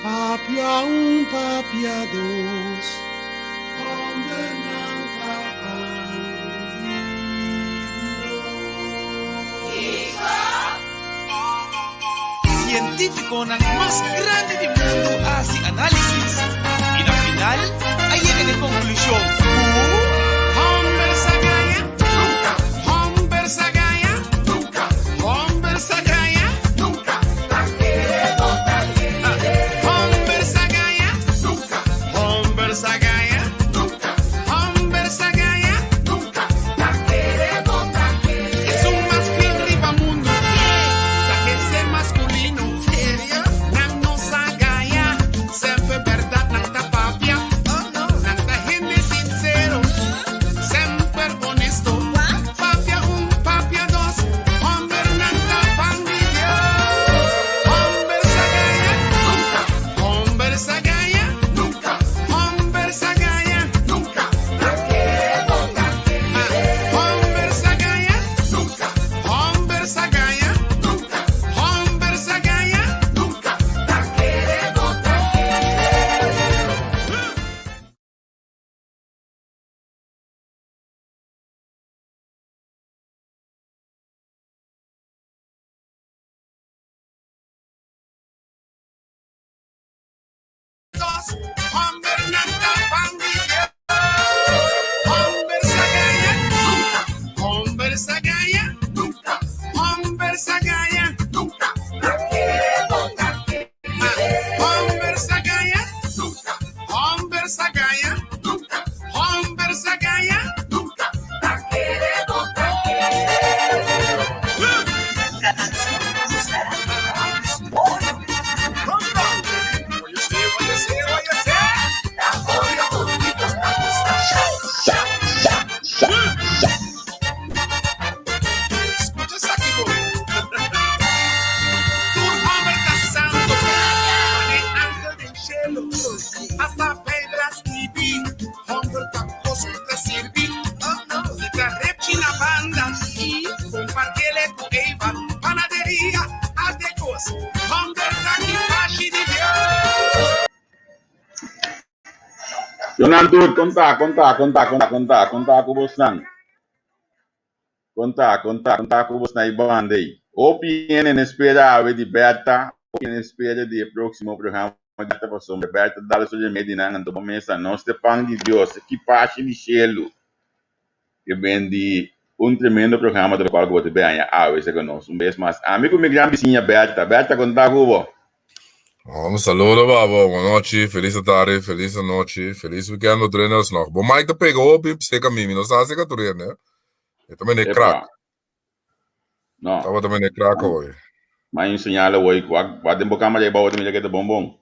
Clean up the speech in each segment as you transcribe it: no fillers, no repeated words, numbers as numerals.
Papia un, papia dos, condenanta Científico ng mas grande del mundo hace análisis y al final ay llegan en conclusión. Hombre Sagaya, nunca. Hombre Sagaya, nunca. Hombre Sagaya, nunca. Hombre Sagaya, nunca. Hombre Sagaya, nunca. Hombre Sagaya, nunca. Es un más riba mundo. La ser masculino. Serio? Nang no Sagaya, sempre verdad nang tapapia. Nang ta gente sincero. Sempre honesto. Papia un, papia dos. Hombre nang tapangillo. Hombre Sagaya, nunca. Hombre Sagaya, nunca. Hombre Sagaya, nunca. Hombre Sagaya, nunca. Hombre Sagaya, nunca. Hombre Sagaya, nunca. Dos, hombre nang tapangillo. Hombre Sagaya, nunca. Hombre Sagaya, nunca. Hombre Sagaya, nunca. Hombre Sagaya, nunca. Hombre Sagaya, nunca. Hombre Sagaya, nunca. Escucha aquí, boy. Tu hombre está santo, el ángel del cielo, hasta pedras y vi, hombre tan cosa te sirvi, si te repchina banda y compartele tu Eva, panadería, adecos, hombre taki pashi de Dios. Yonantur, conta kubos nan. Conta kubos na ibandei. Opien en espera ave de Berta, opien en espera de próximo programa de atuação. Berta dá sua medina ando começa nós te pang de Deus, que parte de cielo. Que vem de tremendo programa do qual vou te bem a ave conosco. Vez mais. Amigo minha grande vizinha Berta conta kubo. Un saludo, babo. Buenas noches, feliz tarde, feliz noche, feliz weekend, trainers nog. Bo Mike te pegou, pip, seca mimi, não sabe seca turien, né? Eu também nem crack. Não. Tava também nem crack hoje. Mas ensinar hoje, quando boca mais é bom, também já que é bombom.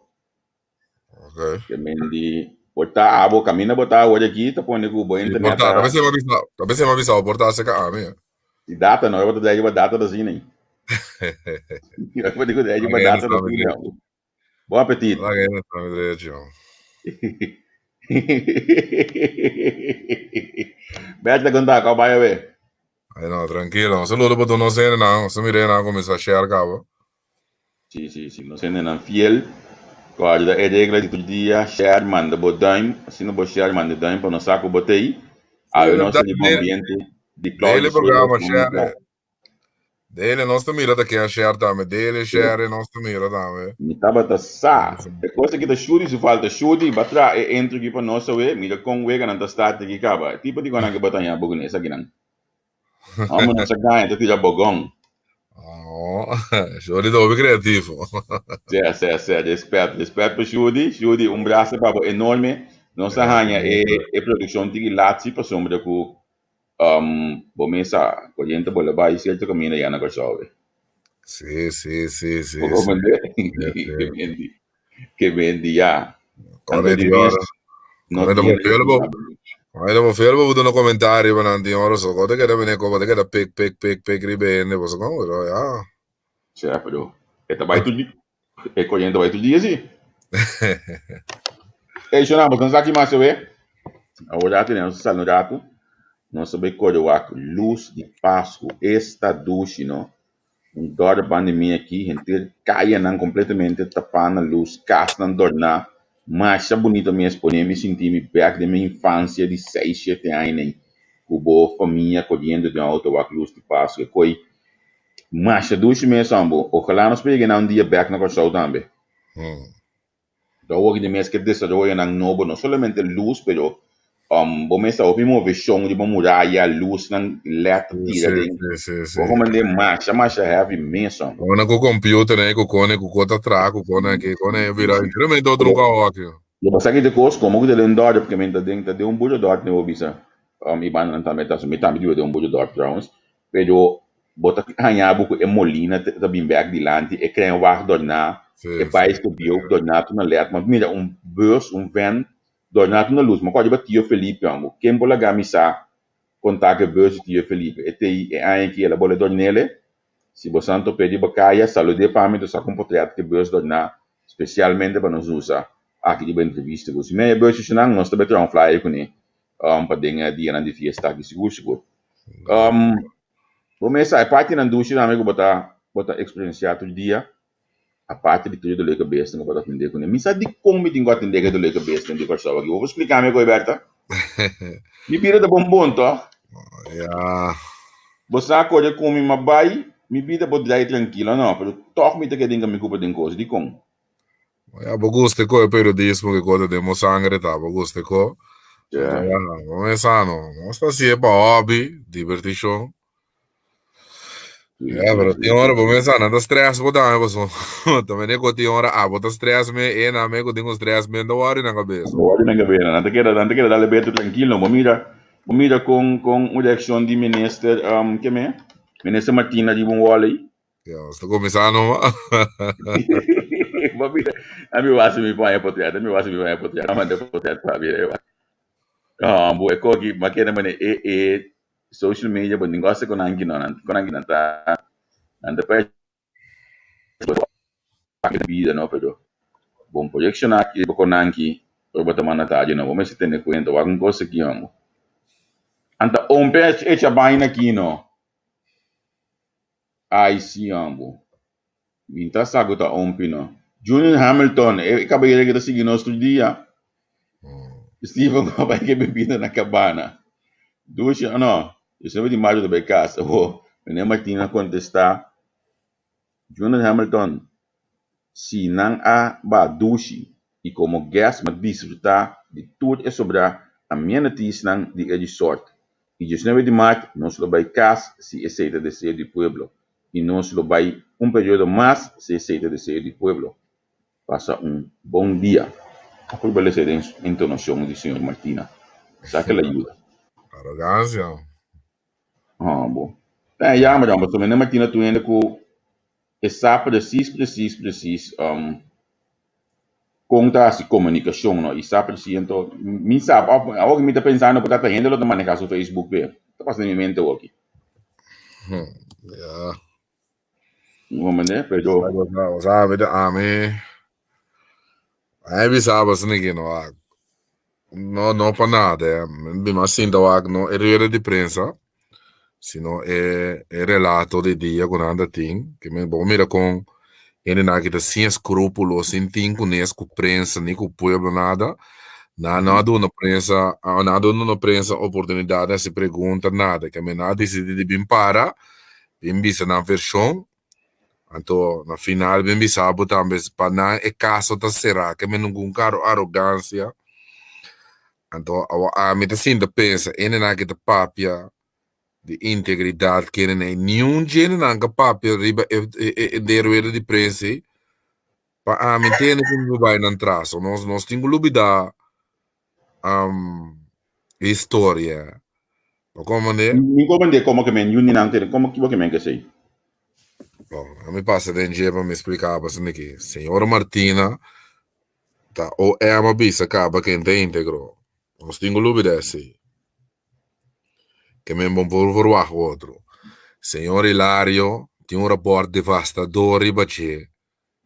Ok. Que mendi botar abo caminho botar hoje aqui, tá pondo com boa internet. Talvez você me avisar, portar seca a mim. E data não, eu vou dar uma data da zina. Eu vou dizer uma data da zina. Bom apetite. Lá ganha na minha direção. Bete contar, qual vai ver? Aí não, tranquilo. Saludo para todos nós, não. Se me não começar a share cabo. Sim, não sendo não fiel. Qual é a regra de todo dia, share manda botaim, assim não pode share manda daim para não saco botei. Aí nós temos um ambiente de cloud. Dele programa share. Dele nós te mira daqui a share também. Dele share nós te mira também. Me tava tá sa. É coisa que da shuri se falta shuri, batra entra aqui para nós ver, mira com o não tá start aqui caba. Tipo de quando que botar a bugune essa aqui não. Vamos nessa ganha, tá tira bogão. Oh, shuri do criativo. Sim, desperto para shuri, braço para enorme. Nossa ranha é produção de lati para sombra com bomesa, corriente bola vai certo caminho ya na corsowe. Sí. Que vendi ya. Ahora vou ver, vou dar no comentário para não ter hora só. Quando que era co, quando que era pick ribene, você como, já. Certo, pero esta vai tudo. É corriente vai tudo dia sim. Chonamos, não sabe mais ver. Agora temos o rato. Nós sabemos que luz de Páscoa está duche, não? Agora a pandemia aqui, gente caia não completamente, tapando a luz, casa não dorna, mas é bonito me exponer, me sentir me perto da minha infância de 6, 7 anos, né? Com boa família, colhendo de auto, a luz de passo, que coi, mas é duas meses, ambo, ojalá nos pegue um dia back na costa também. Então, hoje de mês que desarrollo não novo, não somente luz, pero vamos estar opimo visão de uma muralha, luz, não leta tira de, como de mais heavy mesmo. Ona com computer, né, com cone, com cota atrás, com cone aqui, cone virar incremento outro carro aqui. Eu vou sair de coisa, como que ele andar, porque me tá dentro de bulho dort ne obisa. Iban não também tá, me também de um bulho dort rounds, pero bota ganhar buco e molina, tá bem back de lante, e crê war dornar, e país que bio dornar tu na let, mas mira bus, van dornar tu na luz, mas pode bater o Felipe, amo. Quem bola gamisa contact bus tio Felipe, e te aí que ela bola dornele. Se você não pedir bacaia, salude para mim, só com portrait que bus dornar, especialmente para nos usar. Aqui de entrevista, se me bus se não, nós também temos flyer com ele, para dengar dia na de fiesta aqui seguro. Vamos começar a parte na ducha, na amigo botar experienciar todo dia. A parte de tudo do leque besta, não pode atender com ele. Me sabe de como me tenho que atender do leque besta, de pessoa aqui. Vou explicar amigo Roberta. Me vira da bombom, tá? Você acorda com uma bai, me vira para dar tranquilo, não, pero toque me te que dinga me culpa de coisa de como. Boguste ko è periodismo che cosa demo sangre ta boguste ko. Come sano, non sta si è pa hobby, divertisce. Pero ti ora po me sana, da stress po da me so. Também ne ko ti ora bota stress me e na me ko dingo stress me da wari na cabeça. Wari na cabeça, não te queda darle beto tranquilo, mira com eleção de minister, que me? Minister Martina de bom wali. Sto começando. A mi wasi mi pa potread, ma de potread pa bi. Bo eko gi makena mane social media bo ningosa ko nangi non ta anda pa vida no pero bom projection aqui ko nangi o bota manata no vamos se ter cuenta wa ngosa ki amo. Anta ompes echa baina aqui no. Ai si ambo. Vinta saguta ompino. Julian Hamilton, acabei de seguir nosso dia. Stephen vai que bebida na cabana. Ducha, não. Eu sempre de mais do Becassa. Menina Martina contestar. Julian Hamilton, se não há duche e como guest, mas desfrutar de tudo e sobrar a minha notícia de sorte. E 19 de março, nós lo vai casa se aceita de ser do pueblo. E nós lo vai período mais se aceita de ser do pueblo. Passa bom dia. Por beleza de entonação do senhor Martina. Saca ela ajuda. Arrogância. Bom. Já, mas também Martina tu ainda com essa preciso conta-se comunicação, não? E sabe então, me sabe, agora me está pensando porque está ainda lo manejar seu Facebook bem. Está passando em minha mente aqui. Vamos né, pero sabe a mim vi sabes ninguém não para nada, mas sim não é rede de prensa, sino é relato de dia com anda ting, que me bom mira com ele na que tá sem escrúpulos, sem ting com prensa, nem com pueblo nada, nada na prensa oportunidade se pergunta nada, que me nada decide de bem para, bem vista na versão. Então, na final, bem sabe também, para não é caso da será, que me não com arrogância. Então, a mim assim, pensa, ele não é que papia de integridade, que ele não é nenhum gênero, não é papia de rede de prensa, para a mim tem que não vai não traço, nós temos dúvida história. Como né? Me compreende como que me não tem, como que me que sei. Bom, me passa de dia para me explicar assim aqui. Senhora Martina, tá, ou é uma bisa acaba que tem íntegro. Nós temos dúvida assim. Que me bom por o outro. Senhor Hilário, tem report devastador e bache.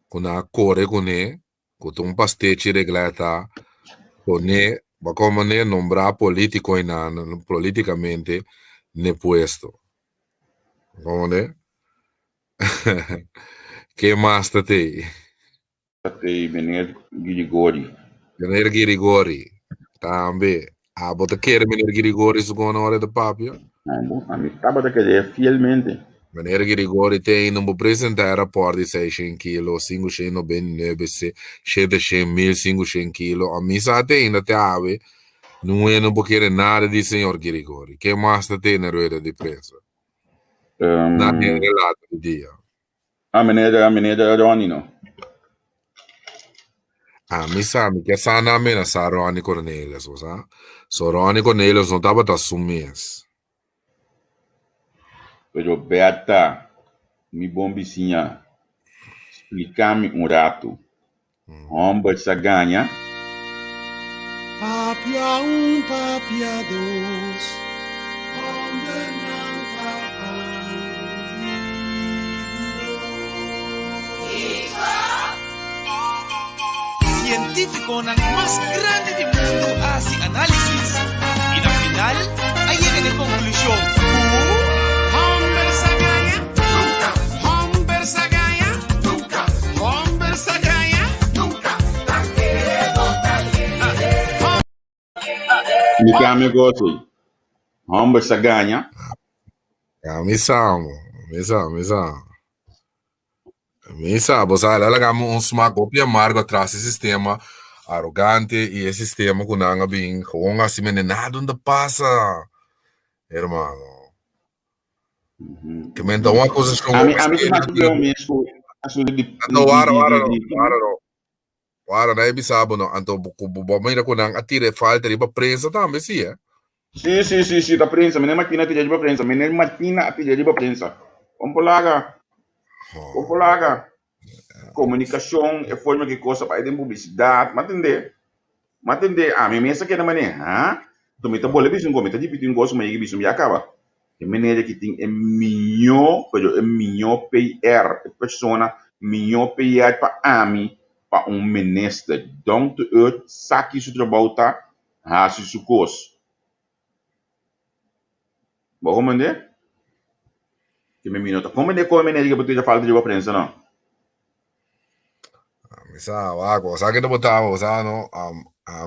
Com a core com ele, com pastete regleta, com ele, como ele nombrar político politicamente ne puesto. Como né? Quem mais tá aí? Até meneer Grigori. Meneer Girigori. Também. Ah, bota querer meneer Girigori se na hora da papia. A mim estava a querer fielmente. Meneer Girigori tem não vou apresentar rapport de 600 kg, 599, 700 500 kg. A mim só tem ainda ave. Não é não vou querer nada de senhor Girigori. Quem mais tá aí na roda de prensa? Na relato do dia. A meneer Ronnie, não. Mi sa che sana mena sa Ronnie Cornelius, sa? So Ronnie Cornelius não tava tá sumies. Pero Beata, mi bombicinha, explicar-me rato. Homem se ganha. Papia papia dos. Hombre Científico ng mas grande del mundo hace análisis y al final ahí llega la conclusión. Hombre se ganha, nunca. Hombre se ganha, nunca. Hombre se ganha, nunca. Explicar me gosto. Homem se ganha. Mi sa, você ela gama smaak op je margo atrás esse sistema arrogante e esse sistema com nanga bem com assim nada onde passa, hermano. Que me dá uma coisa que A mim não mesmo. Wara na ibisabo no anto bubo may ko nang atire falta riba prensa também sim é. Sim, da prensa, menina Martina atire riba prensa, menina Martina atire riba prensa. Compolaga. Comunicação é forma que coisa para ter publicidade, mas entender, a minha mesa que é na maneira, tu me tá bola bicho, me tá dividindo um gosto, mas que bicho me acaba. Que maneira que tem é melhor PR, pessoa melhor PR para a mim, para minister, down to earth, saque isso trabalho tá, raça isso coisa. Bom, como é? Que me minuto, como é que você já fala de uma prensa não? Misa wago sa kita botava sa no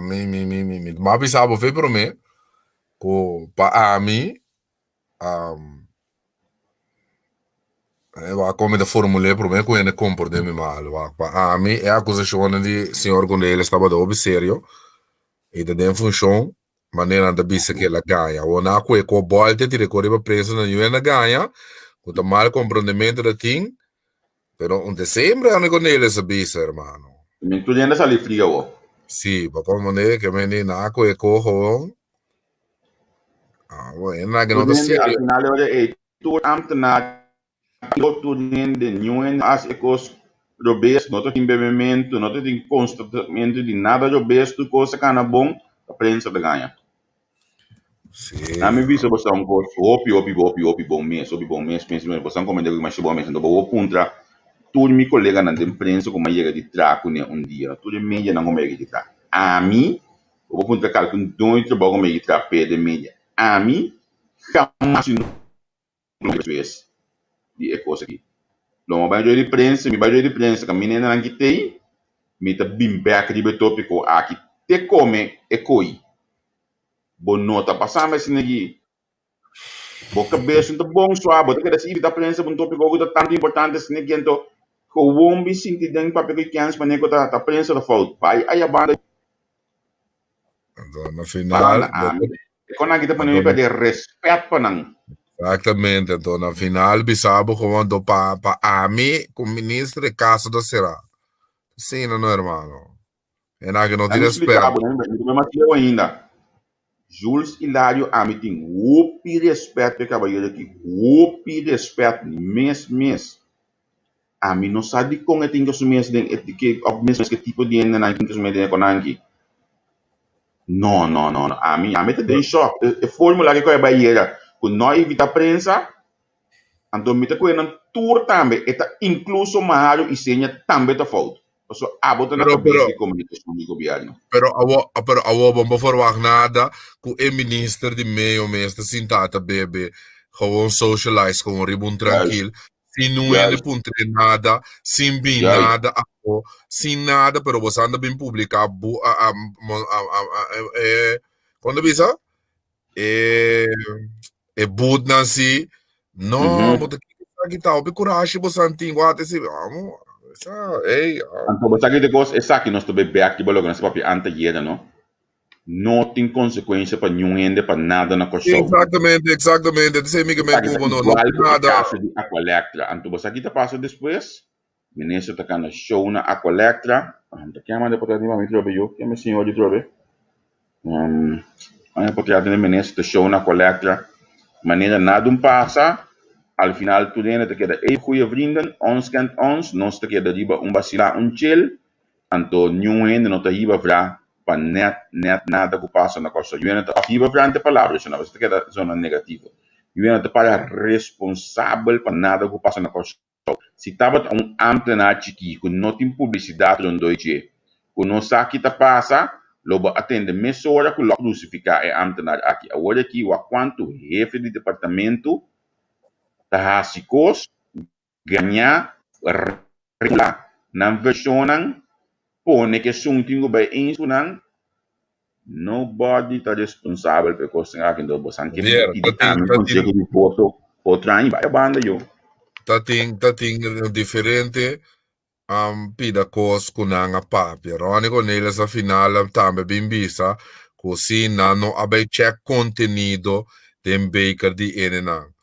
mi mabisabo fe pro me ko pa ami va come da formule pro me ko ene comporte me mal va pa ami é acusazione di signor Gondele stava dopo serio e da den função maneira da bisa que ela ganha o na ko bolte ti ricorreva preso na UNA ganha com o mal compreendimento da ting. Pero un diciembre hanno con ele sa bisa, hermano. Me tu ainda sali fria o. Sì, ma come ne che me ne naco e cojo. Ah, bueno, na che non sia. Al final ora tu ambtenaar tu de nieuwen as ecos robes, não tem bebimento, não tem constatamento de nada robes, tu coisa cana bom, a prensa da ganha. Sì. A mim visto você um gosto, opi bom mês, penso você como de mais bom mês, então vou contra tudo meu colega na imprensa como chega de traco né dia, tudo mídia não como de traco. A mim, vou contra calcun dois trabalho como de traco de mídia. A mim, jamais não vez de coisa aqui. Não vai de prensa, que a menina não tem, me tá bem back de tópico aqui. Te come e coi. Bon nota passar mas negi. Boca beijo então bom suave, porque da se da prensa um tópico que tanto importante se negi então o bombi sinti dentro papel que antes maneco tá prensa da falta. Pai aí a banda Então, no final, quando a gente põe de respeito para não. Exatamente, então no final bisabo como pa ami com ministro de caso da será. Sim, não, hermano. É nada que não te respeito. Não ainda. Jules Hilário Ami tem opi respeito que cabalheiro aqui, opi respeito mês. A mim não sabe como é que assumir esse que que tipo de ainda não tem que assumir de econômico. Não. A mim tá em choque. É formulário que é barreira. Quando nós evita prensa, então me tá com um tour também, está incluso Mario e senha também tá falta. So, abot na cabeça de comunicação do governo. Pero awo vamos verwacht nada com o ministro de meio mês da sintata bebê, gewoon socialize, gewoon ribon tranquilo. Sem não é de puntre nada, sem bem nada, sem nada, pero você anda bem publicar, quando bisa, bud nasi, não, mas aqui tá, o coragem, você antigo, guarda esse, vamos, ei, Então, você aqui depois, essa aqui nós também bem aqui, logo nesse papel anterior, não? Não tem consequência para nenhum ende, para nada na coisa. Exatamente, disse amigo meu, não tem nada. Caso de Aqualectra, então você aqui tá passando depois, ministro tá cana show na Aqualectra, tá que amanda para ter mais trobe eu, que é meu senhor de trobe. Aí porque a ter ministro tá show na Aqualectra, maneira nada passa, al final tu dentro te queda goeie vrienden, ons kent ons, nós te queda riba vacilar chill, então nenhum ende não tá riba vra para net nada que passa na coisa. Eu não riba vra ante palavras, não, você te queda zona negativa. Eu não te para responsável para nada que passa na coisa. Se estava ambtenaar que não tem publicidade no doide, que não sabe que tá passa, logo atende meia hora que logo crucificar é ambtenaar aqui. Agora aqui o quanto jefe de departamento tá hasicos ganhar regular na versão pone que suntingo by insunan nobody tá responsável por coisa aqui do bosan que consegue de foto train vai banda eu tá tem diferente pida cos kunanga papi ronico nele sa final tambe bimbisa così no abai check contenido dem baker di enenang.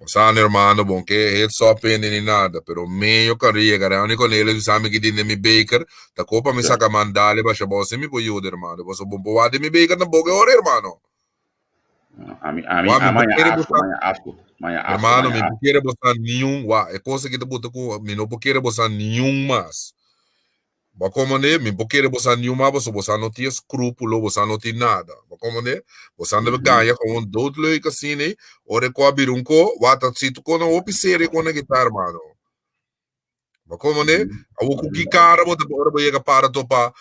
Sana hermano, bom que ele só pende nem nada, pero meio carrega, né? Único nele sabe que tem mi baker, da copa me saca mandale, baixa você me pode ajudar, hermano. Você bom pode mi baker na boca hora, hermano. Hermano, me querer botar nenhum, é coisa que te bota com, me não querer botar nenhum mais. Mas como né, me querer botar nenhum mais, você não tem escrúpulo, você não tem nada. Mas como né, você não ganha com dois leuk assim, né? Ora com abrir co, wata situ com o pisere com a guitarra, mano. Mas como né, o que cara, bota ora vai para topa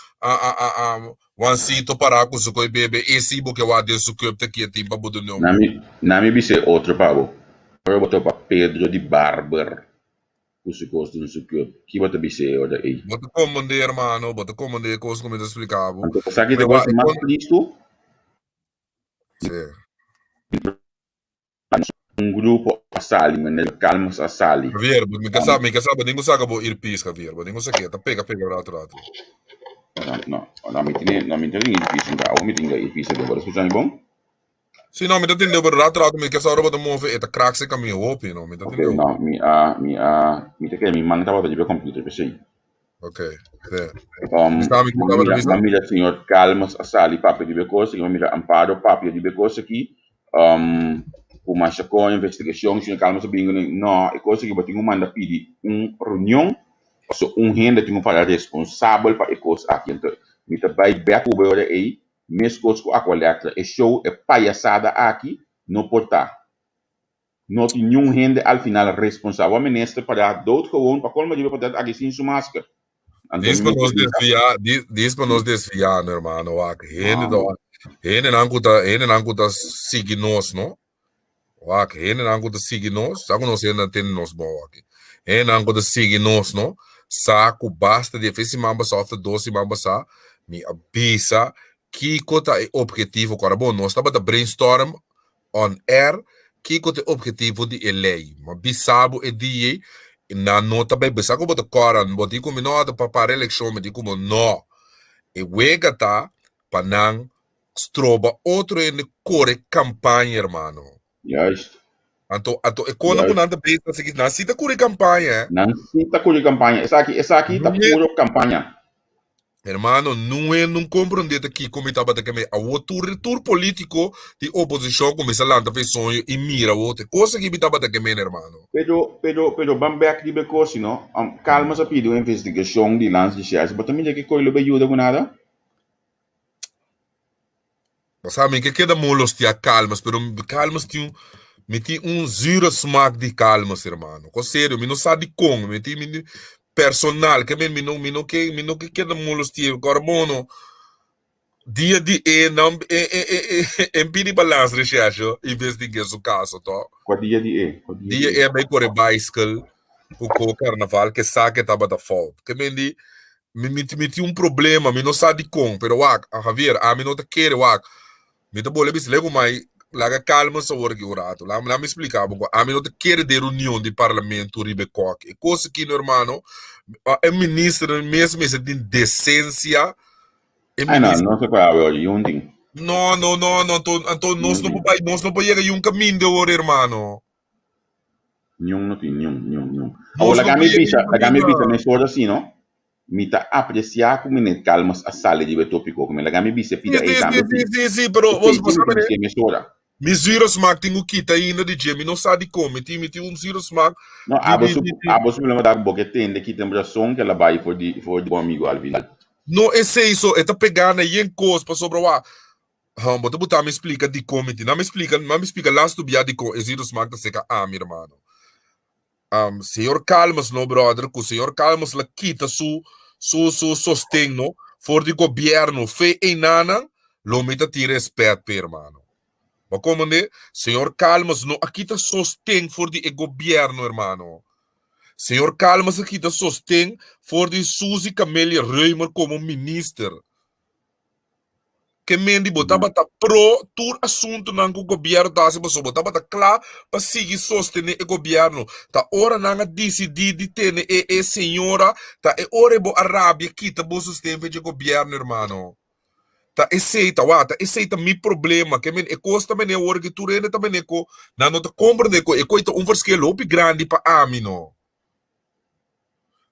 one sito para com o coi bebe, esse bo que o ade su que te que timpa bodo não. Na mi bise outro pavo. Ora botou para Pedro de Barber. Custo no succo. Que bota bise ora aí. Bota comandar, hermano, bota comandar coisa como eu explicava. Então, você aqui depois mais listo. Sim. Grupo Asali, mas calmas Asali. Javier, me casaba, ninguém sabe bo ir pisca, Javier, ninguém sabe que pega rato. Não me tem ir pisca, ou me tem ir pisca, agora escuta bom? Sim, não, me tá entendendo, pero rato, me casaba botar move, eta crack se caminho open, não, me tá entendendo. Não, me tem que me manda para o computer, pensei. Ok. Mamila senhor calmas Asali, papi de becosa, que mamila amparo, papi de becosa aqui. Uma chacó investigação, se calma se bingo não, é coisa que eu tenho manda pedir reunião, so renda tenho para responsável para coisa aqui então, me tá vai back over aí, mes coisas com a coleta, é show, é palhaçada aqui, não portar. Não tem nenhum renda ao final responsável, o ministro para dout gewoon, para colma de para aqui sem sua máscara. Diz para nos desviar, meu irmão, renda não cuta signos, não? Wak, hene nango de signos, saco não sei ainda tem nos bom aqui. Hene nango de signos, não? Saco basta de fez mamba soft doce mamba sa, me abisa que cota é objetivo agora bom, nós estava da brainstorm on air, que cota é objetivo de lei, mas bisabo é de na nota bem bisaco bota coran, bota como nota para eleição, me digo como não. E wega tá para não stroba outro em core campanha, hermano. Juist. Anto e quando eu não penso assim, na cita curi campanha. Não cita curi campanha. Essa aqui tá puro campanha. Hermano, não compreender aqui como estava também o tour político de oposição começa lá a fazer sonho e mira o outro. Coisa que estava também, hermano. Pero bambek di becosi, no? Calma sa pido investigação de lance de shares, mas também que coilo be ajuda com nada. Sabe que queda molos tia calmas, pero calmas tinha zero smack de calmas, hermano. Com sério, me não sabe como, me personal, que me não que queda molos tia carbono. Dia de não pedi balance recherche, investigar o caso, tá? Qual dia de Dia é bem por bicycle, o carnaval que sabe que estava da falta. Que me tinha um problema, me não sabe como, pero Javier, a mim não te quer, me te boleh bis lego mai laga calma sa work urato. Lá me explicava, a mim não te quer de reunião de parlamento ribecoc. E coisa que no hermano, é ministro mesmo esse tem decência. Não se pode hoje, Yunding. No, então nós não podemos chegar em um caminho de hora, hermano. Não tem, não. Agora, a minha bisa, me sou assim, não? Me tá apreciar como me calmas a sala de tópico, como a minha bisa pida aí também. Sim, pero você sabe, né? Me sou. Me zero smack tem o que tá ainda de dia, me não sabe como, me tem zero smack. Não, a você me lembra da boca tem de que tem uma som que ela vai for de bom amigo ao final. Não, esse isso, é tá pegando aí em coisa para sobre o Bota botar me explica de como, não me explica lá do dia de como, zero smack tá seca, meu irmão. Senhor Calmas, no brother, que o senhor Calmas la quita su sosteno for de governo fe em nana, lo meta ti respeito, hermano. Mas como né? Senhor Calmas, no aqui tá sostén for de governo, hermano. Senhor Calmas aqui tá sostén for de Suzy Camélia Reumer como ministro. Que mendi botava tá pro tur assunto nang o governo tá se botava tá claro para seguir sostener o governo tá ora nanga decidir de ter e senhora tá e ora bo Arábia quita bo sustento de governo hermano tá aceita mi problema que men e costa men e ora que tu rende também ne ko na não tá compreende ko e coita verschil op grande para amino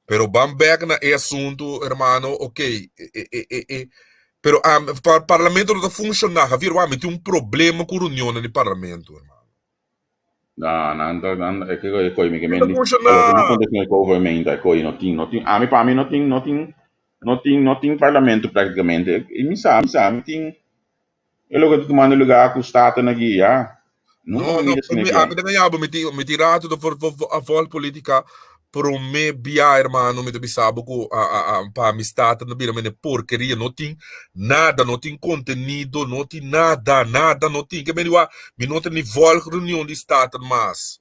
pero back na e assunto hermano ok pero o parlamento não está funcionando. Javier, tem um problema com a reunião no parlamento, irmão. Não, é que me que não funciona. Não acontece com o governo, é que não tem. A mim para mim não tem parlamento praticamente. E me sabe, tem. É logo que tu manda lugar com o estado na guia. Não, me tirado da voz política por me bia, irmão, me sabe que a amistade não vira porcaria, não tem nada, não tem conteúdo, não tem nada, não tem que me não tem nível reunião de estado mas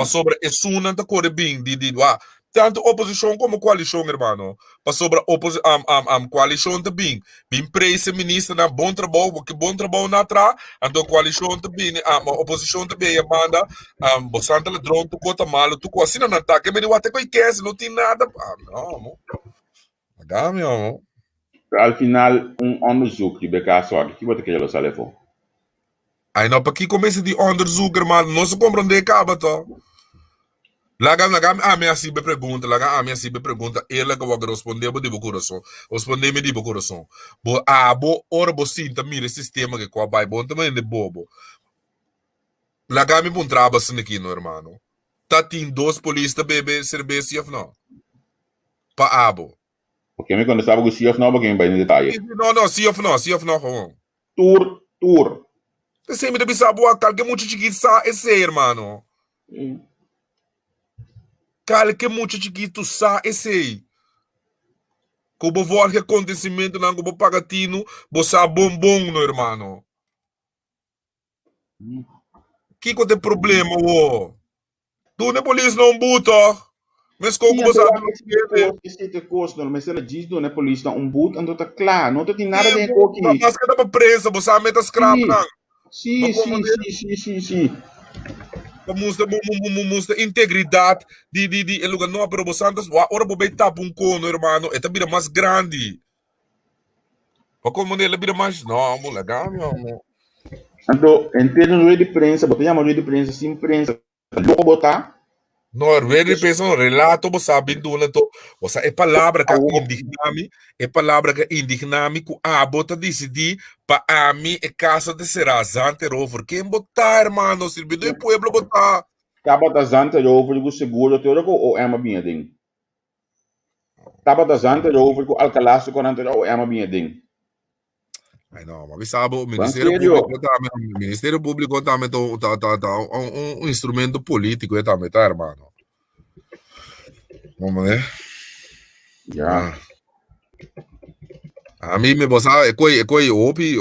sobre isso não tá corre bem tanto oposição como coalição, irmão. Para sobre coalição também. Bem preço ministro na bom trabalho, porque bom trabalho na atrás, então coalição também, a oposição também manda, bastante ladrão, tu conta mal, tu assim não tá, que me deu até que esquece, não tem nada. Não, não. Meu amor. Al final, onderzoek die bij elkaar zorgt. Que você quer saber voor? Aí não, para que começa de onderzoek, irmão, não se compreende cabo, tá? Lagam, me assim me pergunta, ele que vai responder de coração, responder-me de coração. Ora você sinta mira sistema que com a bai bom também de bobo. Lagam me trabalho assim aqui, no irmão. Tá tem dois polícias bebê cerveja não. Pa abo. Porque me quando sabe que CF não, porque me vai em detalhe. Não, CF não. Tour. Você me deve saber o que muito chiquito esse irmão. Que muito chiquito sa esse como vou que acontecimento não como pagatino você bombom no irmão que tem problema tu não polícia não buta mas como você esse coisa mas ela diz do não polícia não buta então tá claro não tem nada de aqui mas que dá para presa você meta scrap não sim mostra integridade de lugar não para você antes ora vou beitar um cono irmão é também mais grande para como ele vira mais não legal meu amor então em termos de prensa você chama de prensa sem prensa logo botar não de prensa um relato você sabe do então você é palavra que indigna-me que bota decidir para mim é casa de Serrazante Rover quem botar irmão serve do pueblo botar Taba Zante Rover com seguro teórico ou é uma minha ding Taba Zante Rover com Alcalá com anterior ou é uma minha ding ai não mas sabe o Ministério Público também um instrumento político também tá irmão vamos ver já a mim me bosa é coi opi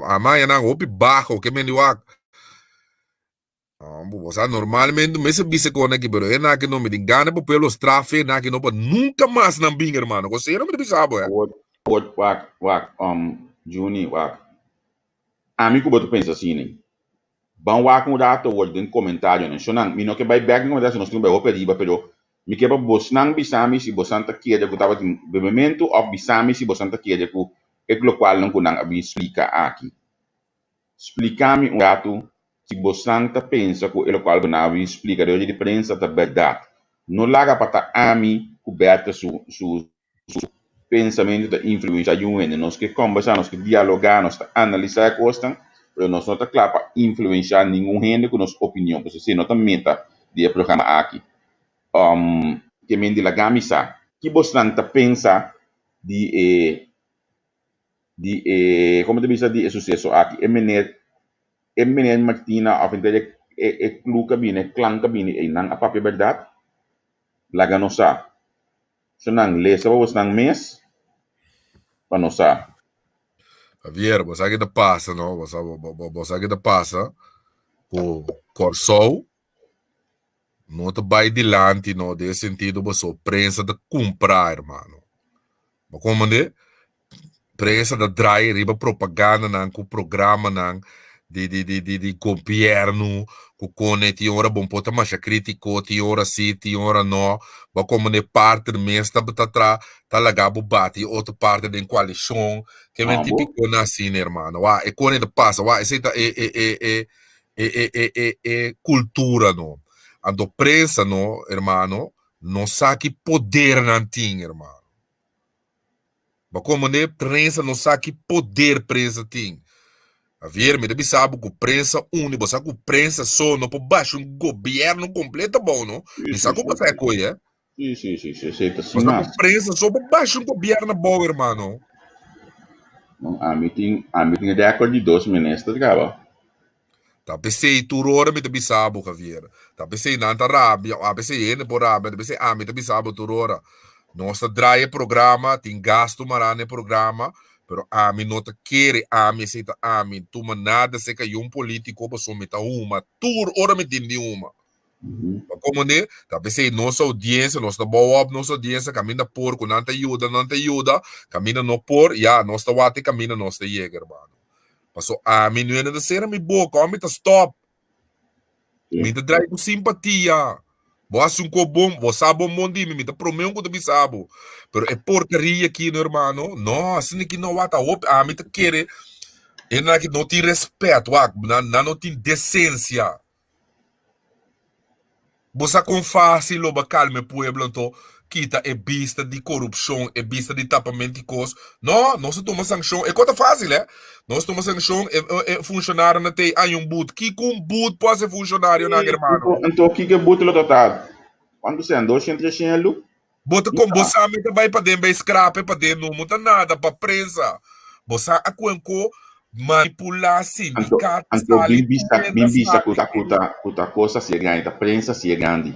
a mãe não opi baixo que me diu Você normalmente me se bise com aqui, pero é na que não me engana pelos trafe, na que não nunca mais não bing, irmão. Você não me bisabo, é? Juni, a mim que eu penso assim, né? Bom, wak um dato word den comentário, né? Sonang, mino que vai back no das nós temos vai operiba, pero mi que bosnang bisami si bosanta kiede ko tawat bebemento of bisami si bosanta kiede ko lo qual não kunang abi explica aqui. Explica-me um dato que bosanta pensa que o qual não explica de hoje de prensa da verdade. Não larga para a mim coberta su pensamento da influência de nós que conversar, nós que dialogar, nós que analisar a questão, mas nós não está claro para influenciar nenhum gente com nossa opinião, porque se não está meta de programa aqui. Que me diga gamisa, que bosnanta pensa de como te diz de sucesso aqui, é menino Martina, of entende é clube cabine, clã cabine, e não a papel verdade, laga não sa, so não lesa vos não mês, para não sa. Javier, você que te passa, não? Você que te passa, o Corsol, não te vai dilante, não, de sentido, você prensa de comprar, irmão. Mas como é? Prensa de draaien, riba propaganda nan, com programa nan, de governo, com cone, ti ora bom pota mas critico, ti ora sim, ti ora no, mas como ne parte de mês tá lagabo bate, outra parte de coalição, que é típico na assim, irmão, e cone de passa, essa é cultura, no, ando prensa, no, irmão, não sabe poder nan ting, irmão. Mas como ne prensa não sabe que poder prensa tem. A ver, me deve saber que prensa única, sabe que prensa só não pode baixo um governo completo bom, não? Me sabe como é coisa, é? Sim, mas a prensa só pode baixo um governo bom, irmão. A meeting de acordo de 2 ministros, cara. Tá pensei tu hora me deve saber, Javier. Tá pensei nanta rabia, a pensei ele por rabia, tá pensei me deve saber tu hora. Nossa draia programa, tem gasto marane programa, pero a mim não te quer, a mim aceita a mim, tu nada se que um político para someta uma, tur ora me tem uma. Como né? Tá pensei nossa audiência, nossa boa nossa audiência caminha por, com não te ajuda, caminha no por, já nossa wate caminha nossa jäger, mano. Passou a mim não é de ser me boa, como tá stop. Me te draia com simpatia. Você bom, você sabe bom de mim, tá promendo que tu sabe. Pero é porcaria aqui, no irmão. Não, assim que não tá a mim tá querer. É na que não tem respeito, não tem decência. Você com fácil, loba calma, pueblo, então, quita é vista de corrupção, é vista de tapamento de coisas. Não se toma sanção, é coisa fácil, né? Não se toma sanção, é funcionário não tem um boot. Que com boot pode ser funcionário, na irmão? Então, que boot lo total? Quando você andou, você entrou bota com você vai para dentro, vai scrap para dentro, não muda nada para prensa. Você a cuenco manipular sindicato. Então, bem vista que a coisa se é grande, a prensa se é grande.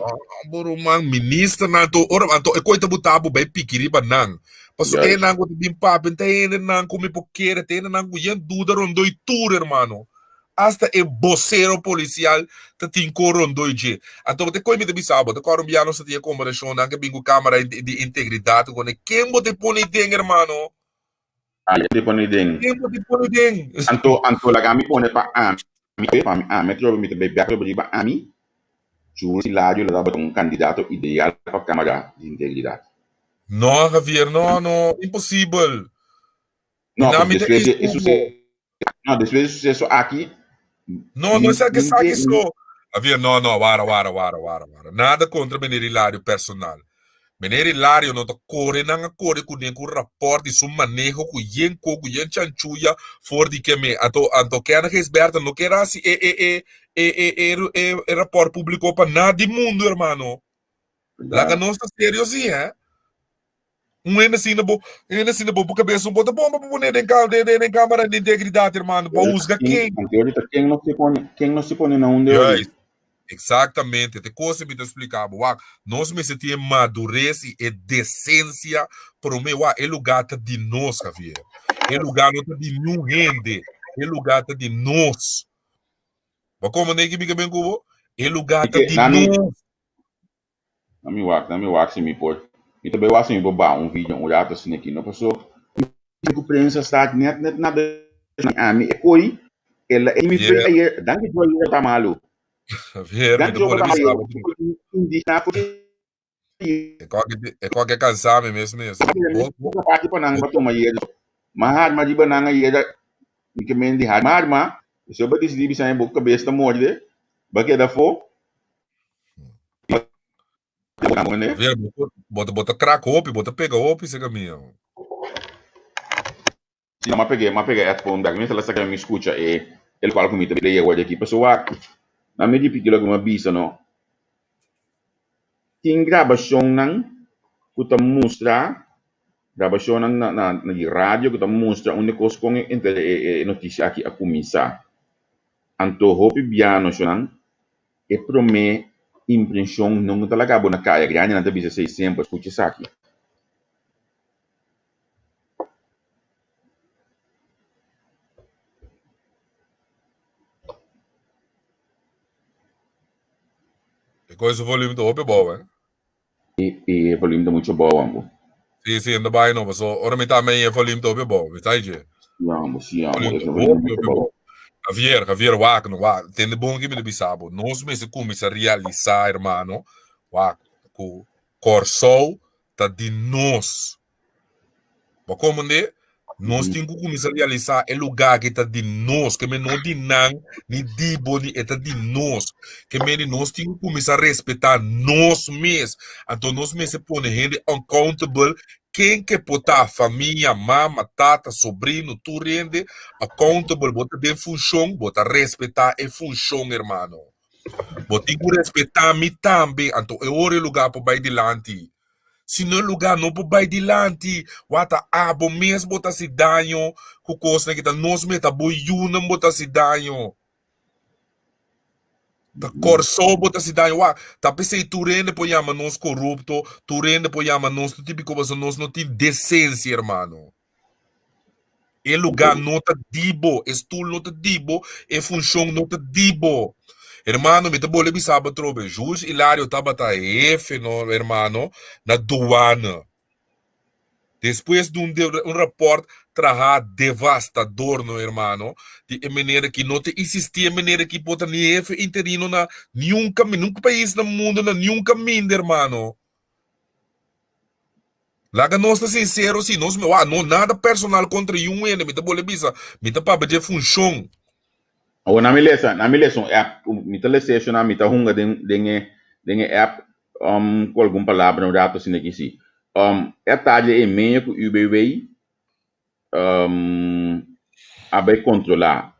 Man, ministro, então, é coisa botado bem piquiriba, não. Passo é não, que bem papo, tem não, como poqueira, tem não, queยังdúvida, rondoi tour, irmão. Hasta el vocero policial te tem corondoi je. Então, te coisa me deve saber, te colombiano se tinha como deixou, não, que bingo câmera de integridade, quando quem bote põe dentro, irmão. Te põe dentro. Quem bote põe dentro. Então, la gami põe para me trovo me bem para a mim. Júlio Hilário lá um candidato ideal para a Câmara de Integridade. Não, Javier, não, impossível. Não, después de sucesso aqui. Não sabe só. Javier, não, vara. Nada contra Menino Hilário personal. Menino Hilário não corre com o rapport de seu manejo com o chanchuya for de que me anto que ana resberta não quer assim rapport público para nada do mundo, irmão. Lá não está sério assim, é? Ainda assim, por cabeça, bota bomba para pôr em câmara de integridade, irmão, para usar quem? Quem não se põe na onde eu Exatamente, te coisa me explicar, nós me sentimos madurez e decência para o meu, é lugar de nós, Javier. É lugar de nenhum gente, é lugar de nós. Mas como nem que me bem como? E lugar tá Porque de novo. na mi wax mi por. Mi também wax mi boba vídeo rato assim aqui, não passou. Cinco prensa está net nada. A mi é coi. Ela é me foi aí, danke jogo tá malo. Javier, me Danke tá jogo bom tá avisar. malo. Indígena porque É qualquer cansame mesmo. Bom, essa parte para não bater uma yeda. Mahar ma di ba nanga yeda que men di har mahar ma. Se eu bater se bisa em boca besta morde. Baque da fo. Né? Javier, bota crack op, bota pega op, esse caminho. Sim, mas peguei a fome da minha ela me escuta e ele fala comigo também ele agora aqui pessoal na minha de alguma bisa não tem gravação não que tá mostra gravação na rádio que tá mostra onde coisa com entre notícia aqui a começar anto hope biano não e promete impressão não tá lá cabo na caia grande na bisa 600 escuta isso aqui. E coisa o volume do op é bom, hein? E volume tá muito bom amor. Sim, ainda bem não, mas ora me também é volume do op é bom, tá aí, Jê? Sim, Volume esse do volume op muito é bom. bom. Javier, wak, no wak. Tem de bom que me bisabo. Nós mesmo começa a realizar, irmão, wak, com Corsol tá de nós. Mas como né? Nós temos que começar a realizar o lugar que está de nós, que não de nan, ni de boni, está de nós. Que nós temos que começar a respeitar nós mesmos. Então nós mesmos se põe gente accountable. Quem que botar a família, mama, tata, sobrinho, tu rende, accountable, bota bem função, bota respeitar a função, irmão. Bota respeitar a mim também. Então é o lugar para ir adiante. Se no lugar não pode adiante, wata abo mesmo bota se danho, com coisa que tá nós meta boiuna bota se danho. Tá corso bota se danho, tá pensei tu rende po yama nós corrupto, tu rende po yama nós tu típico mas nós não tem decência, irmão. E lugar não tá dibo, estudo não tá dibo, e função não tá dibo. Hermano, me te bole bisaba trobe. Jus Hilário tava tá F, no, hermano, na aduana. Depois de um repórter trabalhar devastador, no hermano, de maneira que não existia maneira que pode nem interino na nenhum caminho, nunca país no mundo, na nenhum caminho, hermano. Lá que nós estamos sinceros, sim, nós não nada personal contra um ene, me tá bole bisa, me tá para de função. O na mi lesson app mi ta lesson na mi ta hunga den app com alguma palavra no rato assim aqui sim é tarde e meio que o UBW abai controlar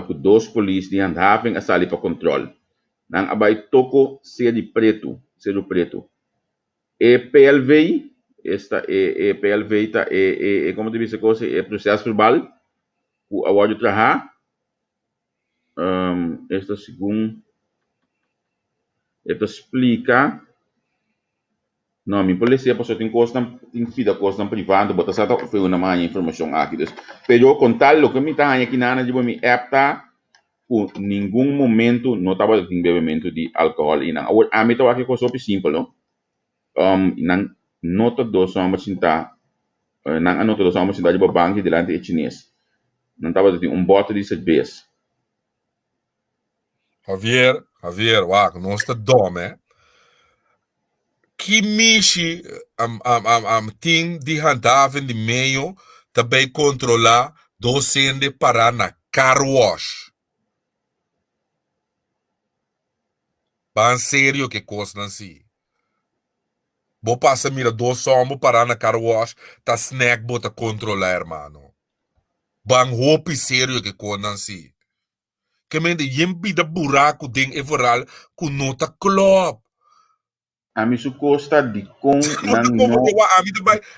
que dois polícias de handhaving a sali para controle nang abai toko ser de preto e PLV esta e PLV ta e como te disse coisa é processo verbal o award traha esta segundo esta explica não me polícia passou tem coisa tem vida coisa privada bota só foi uma manhã informação aqui des pero contar lo que me tá aqui na de mi app tá por nenhum momento não tava em bebimento de álcool e não a mim tá aqui coisa simples não não nota dos homens sinta não nota dos homens sinta de banco delante de chinês não tava um bote de cerveja Javier, wak, nós tá dome, que mishi tem de handhaven de meio também controlar docente para na car wash. Ban sério que coisa assim. Bo passa mira do somos para na car wash, tá snack bota controlar, irmão. Ban hope sério que coisa assim. Que mende yempi da buraco den everal com nota club. a mim su costa de com Não não como que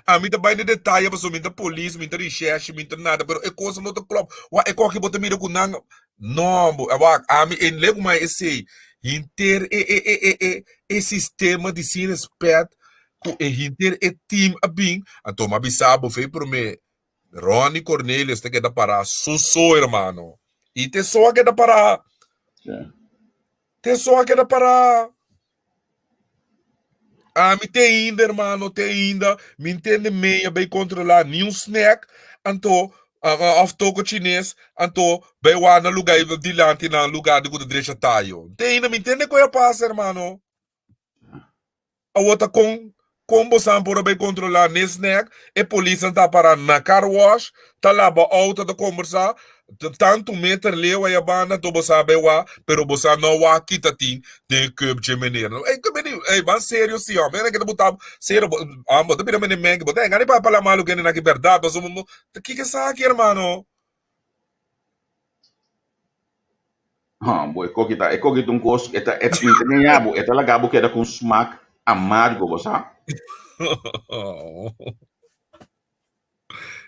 a mim também de detalhe, mas minta polícia, minta recherche, minta nada, pero é coisa não tá club. É qualquer bota mira com nang. Não, a mim em lego mais esse inter e sistema de se respeito com inter e team a bem. Então, mas bisabo foi por me Ronnie Cornelius te queda para so irmão. E te só queda para Tem só que era para... me tem ainda, irmão, tem ainda. Me entende meia bem controlar nenhum snack. Então, of toco chinês. Então, bem lá no lugar de lá, no lugar de que deixa taio. Tem ainda, me entende qual é a passa, irmão? A outra com você por bem controlar nesse snack. E polícia está para na car wash. Tá lá, a auto de conversar. Tanto meter leu aí a banda, tu você bem lá, pero você não vai quitar tem que de maneira. Vai sério sim, ó. Mas que tu botar sério, botar bem maneira meng, botar engane para falar malu que na verdade, mas o que é isso aqui, irmão? Boy, é que um gosto, é ganhabo, é lagabo que era com smack amargo, você.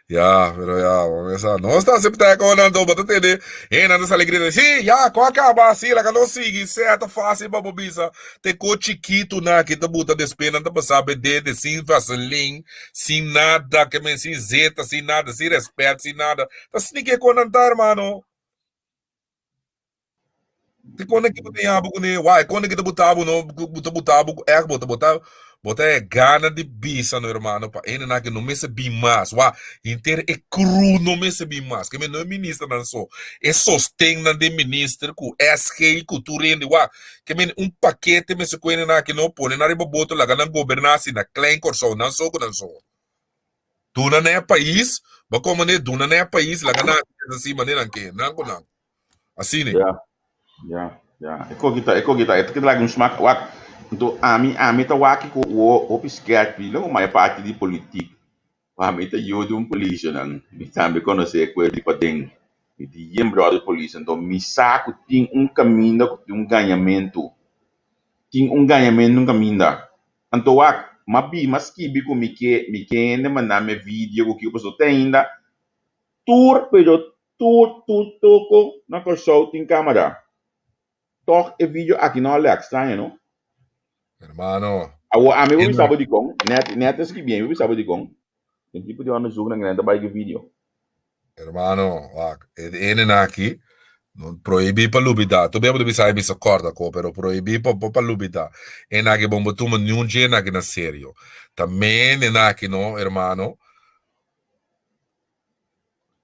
Ya, pero ya, esa no está sempre com andando, bota entender. E nada essa alegria, sim, já, com acaba assim, lá que não sigue, certo, fácil, babobisa. Tem co chiquito na que tu bota despena, não sabe de sem vaseline, sem nada, que men sem zeta, sem nada, sem respeito, sem nada. Tá assim que com andar, irmão. Tem quando que tem abo com ele, uai, quando que tu botava, não, botava, é gana de bisa, no irmão, pa, ele na que não me se bimas, uai, inteiro é cru, não me se bimas, que me não é ministro, não só, é sostém na de ministro, com SK, com turende, uai, que me paquete, me se coene na que não põe, na riba boto, lá, na governasse, na klein corso, não só. Tu não é país, mas como né, tu não é país, lá, na, assim, maneira que, não, assim, né? Ja. É que lá um smack, wat. Então, a mim tá waki com o piscar, não, mas parte de política. A mim tá eu de polícia, não. Me também conhecer com ele para tem. E de brother polícia, então me saco tem caminho de ganhamento. Tem ganhamento no caminho da. Então, mas que bico me que ne mandar me vídeo que eu posso ter ainda. Pero toco na corso tem câmera. Toch e vídeo aqui não é estranho, não? Hermano. A mim eu sabe de com, net es que bem, eu sabe de com. Tem tipo de ano jogo na grande para vídeo. Hermano, ele aqui não proíbe para lubida. Tu bem pode pensar em isso corda co, pero proíbe para lubida. E na que bomba tu nenhum dia na que na sério. Também na que não, hermano.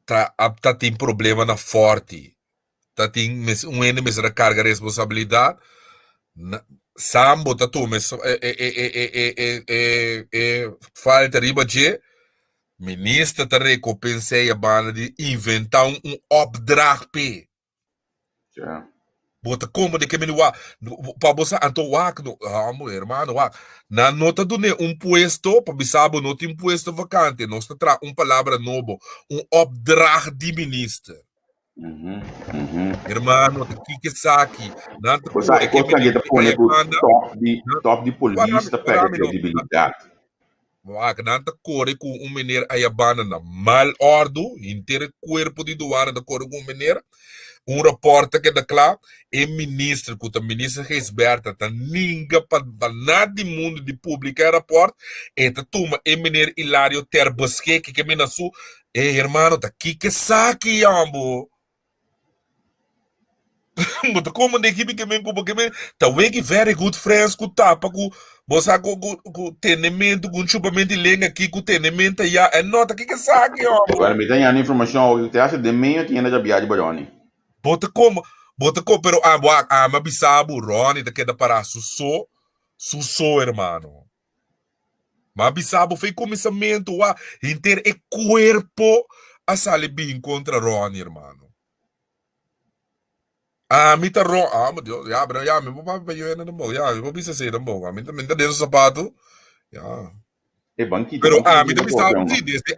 Tá tem problema na forte. Tá tem mesmo carga responsabilidade. Sambo tá tu mesmo falta riba de ministra tá recompensei a banda de inventar opdracht. Ja. Bota como de que me para você anto wak no hermano wak na nota do ne puesto para bisabo não tem puesto vacante nós tá palavra novo opdracht de ministra. Hermano, que saque. Você é coisa que tá põe top de polícia pega credibilidade. Nanta corre com maneira aí a banda na mal ordo, inteiro corpo de doar da corre com maneira. Repórter que da claro, é ministro, que o ministro Reisberta, tá ninguém para nada de mundo de público aeroporto, e tá toma é maneira Hilário Terbosque, que me na sua, irmão, tá que saque, ambo. Mas como de equipe que me tá wake very good friends com tapa com você com tenimento com chupamento de lenha aqui com tenimento já é nota que sabe ó. Agora me tem a informação que acha de meio tinha da viagem baroni. Bota como pero mas bisabo Rony da queda para susso hermano. Mas bisabo fez começamento a inter e corpo a sale bem contra Rony hermano. Me tá meu Deus, me vou para eu ainda não eu vou pensar assim, não vou, me tá dentro do sapato, É banquito. Pero me tá pensando assim, desde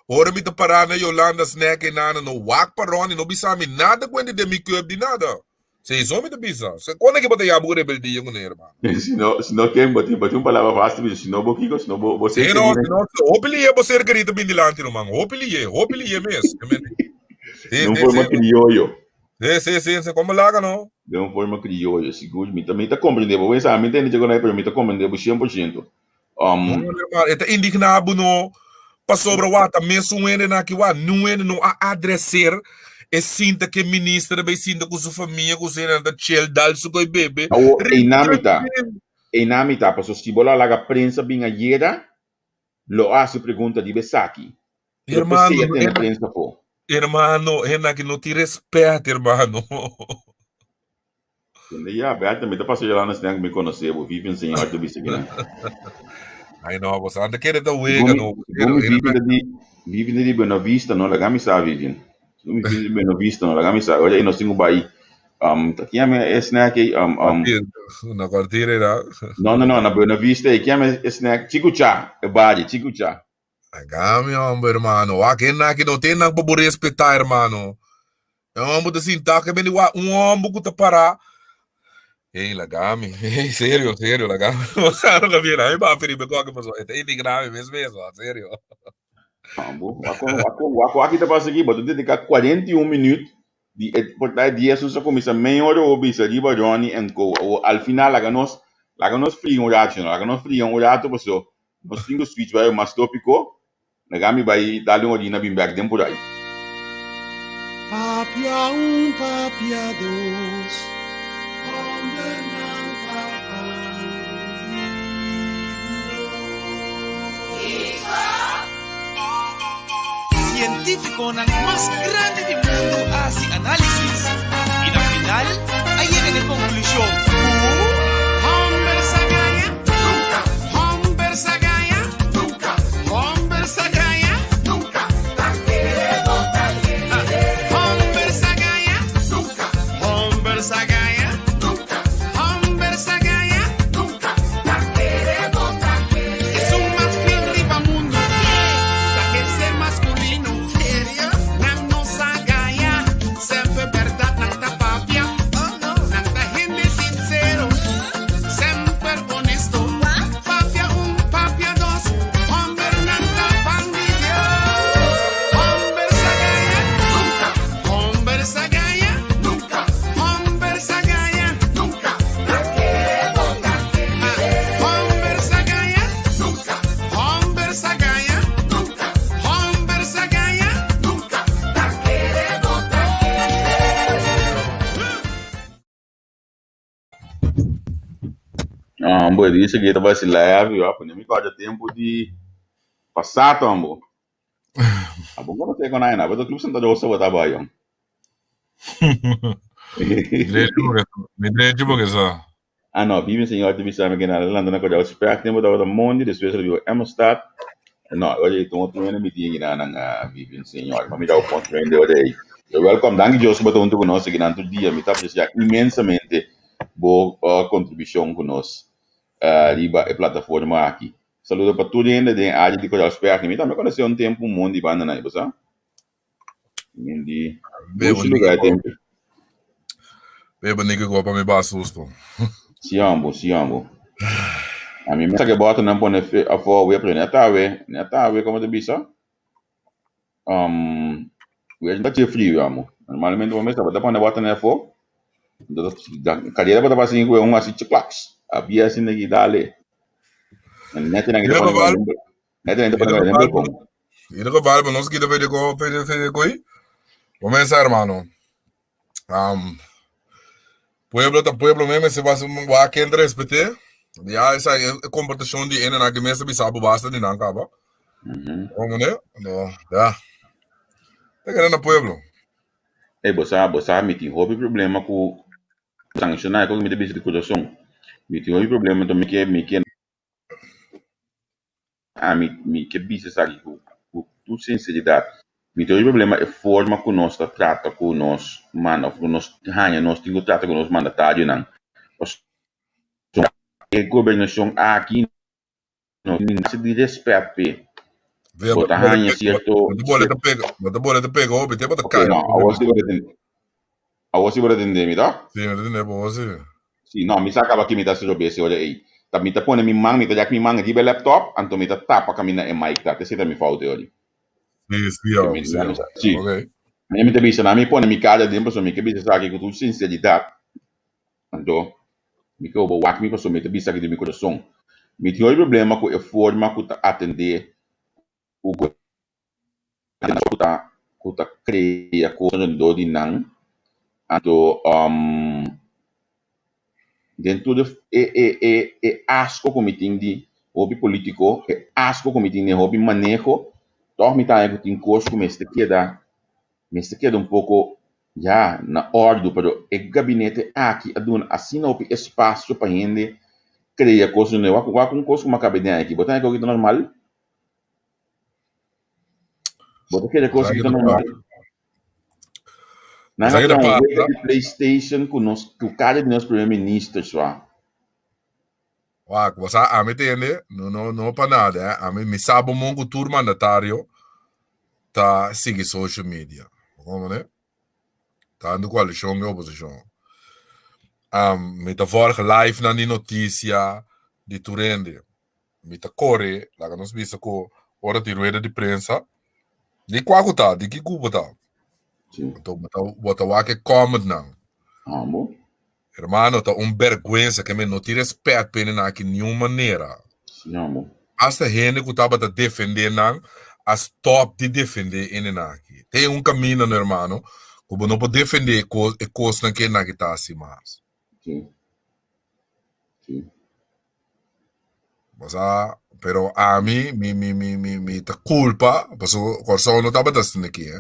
ora me tá parando na Yolanda Snack e nada, no wak paroni, não pensava nada quando de me curb de nada. Vocês homens me tá pensando, quando é que botei a boa rebeldia com ele, mano? Se não quer botar palavra fácil, se não boquico, se não você. Se não, hopefully você querido bem dilante, mano, hopefully mesmo. Não foi uma criollo. Sim, como larga não? De uma forma criolla, seguro, me também tá compreendendo, vou pensar, me entende que não é para mim tá compreendendo 100%. Está indignado no para sobre o ata mesmo ele na que não adresser e sinta que ministra bem sinta com sua família com sua da chill dal su coi bebê O inamita, passo se bola laga prensa bem a yera, lo hace pergunta de besaki. Hermano, tem prensa po. Hermano, Renan, que não te respeita, hermano. Ja, Berta, me passo lá na cidade me conhecer, vou viver em senhor do bicicleta. Ai não, você anda querendo uega, não. Vive de Buena Vista, não, la camisa vive. Me vive de Buena Vista, não, la camisa. Olha, nós temos baí. Aqui é snack, na quartiere era. Não, na Buena Vista, aqui é snack, chicucha, é bari, chicucha. Agami, hermano. Aqui não tem nada para respeitar, hermano. É um homem assim, tá que bem um homem que tá parar. Ei, lagami. Ei, sério, lagami. Você não viu aí, mas ferido com que passou. É imigrante mesmo, sério. Aqui tá passando aqui, mas dedicar 41 minutos de portar dias só começa meia hora ou bisa de Johnny and go. Al final laganos frio um rato, laganos frio um rato passou. Nós temos switch vai mais tópico. Lagami vai dar uma olhada bem back dem por aí. Papia papia dos. Científico ng mas grande del mundo hace análisis y al final ahí llega la conclusión. Hombre Sagaya, nunca. Hombre Sagaya, nunca. Hombre Sagaya, nunca. Hombre Sagaya, nunca. Hombre Sagaya, nunca. Hombre Sagaya, nunca. Es un más firme para mundo. La que ser masculino. Serio? Nang no Sagaya. Sempre verdad, nang tapapia. Nang gente sincero. Sempre honesto. Papia papia dos. Hombre nang tapangidio. Hombre Sagaya, nunca. Hombre Sagaya, nunca. Hombre Sagaya, nunca. Hombre Sagaya, nunca. Hombre Sagaya, nunca. Hombre Sagaya, nunca. Ambo, disse que vai se leve, ó, nem me corta tempo de passar, ambo. A bom não tem com nada, mas o clube senta de osso botar baio. Direito porque só. Ah, não, vive senhor de vista me na London na coisa, espero tempo da Monday, depois eu Amsterdam. Não, olha, então outro ano me tinha na vive senhor, mas me dá o ponto de hoje. Eu welcome, danke José botou um conosco aqui no dia, me tá apreciando imensamente boa contribuição conosco. Riba a plataforma aqui. Saludo para todo mundo da área de coisa espero que me também conheceu um tempo um monte de banda na você.Indi. Bebo lugar tempo. Bebo nigga go para me basusto. Siambo. A mim me que bota não pone a for we play neta we como de bisa. We não tinha frio amo. Normalmente o mês tá pone bota na for. Cadeira para passar com um assim clax. Havia assim na guidale. Neta na guidale. Neta para lembrar como. E no vale para nós que deve de coi. Começa, hermano. Pueblo mesmo se vai um aqui entre respeite. Já essa comportação de ena na que mesmo sabe basta de não acaba. Como né? Não, já. Tá querendo pueblo. Você me tem houve problema com sancionar com me de coração. Me tem houve problema também que me que bisa sabe com tu sinceridade. Me tem houve problema é forma que nós trata com nós mano, com nós hanha nós temos trata com nós mandatário não. A governação aqui não se de respeito. Bota hanha certo. Bota bola te pegou, bete bota cai. Não, a você vai entender, me dá? Sim, eu entendo você. Sim, não, me saca aqui me dá se obese, olha aí. Tá me tá pondo me manga, me tá já me manga de laptop, então me tá tapa caminha é mic tá, você tá me falta olha. Sim. Ok. Me tá bisa na me põe me cara dentro so me que bisa sabe que tu sinceridade. Então, me que eu vou me pessoa me tá bisa que de meu coração. Me tem problema com a forma que tá atender o tá kuta crea coisa do de nan, anto dentro de asco comiting de hobby político, asco comiting de hobby manejo, toch me tá aí com curso me queda pouco já na ordem, pero o gabinete aqui aduna assim não espaço para gente criar coisas novas, com coisa como acabei de aqui, botar aqui normal, botar aqui coisa que normal. Nós temos um web de PlayStation com o cara de nosso primeiro-ministro, só. Você a me entende? Não para nada. A me sabe mongo tour mandatário tá sigue social media. Como né? Tá indo coalição e oposição. Me tá vorige live na notícia de Turende. Me tá corre, lá que nós vimos com hora de rueda de prensa. De qual tá? De que cubo tá? Então, bota o que comment não. Bom. Hermano, tá vergüenza que me não te respeito pena aqui de nenhuma maneira. Não. As a gente que estava a defender não, as top de defender ele aqui. Tem caminho, meu irmão, como não pode defender coisa que não está assim mais. Sim. Pero a mim, me ta culpa, porque o coração não estava assim aqui,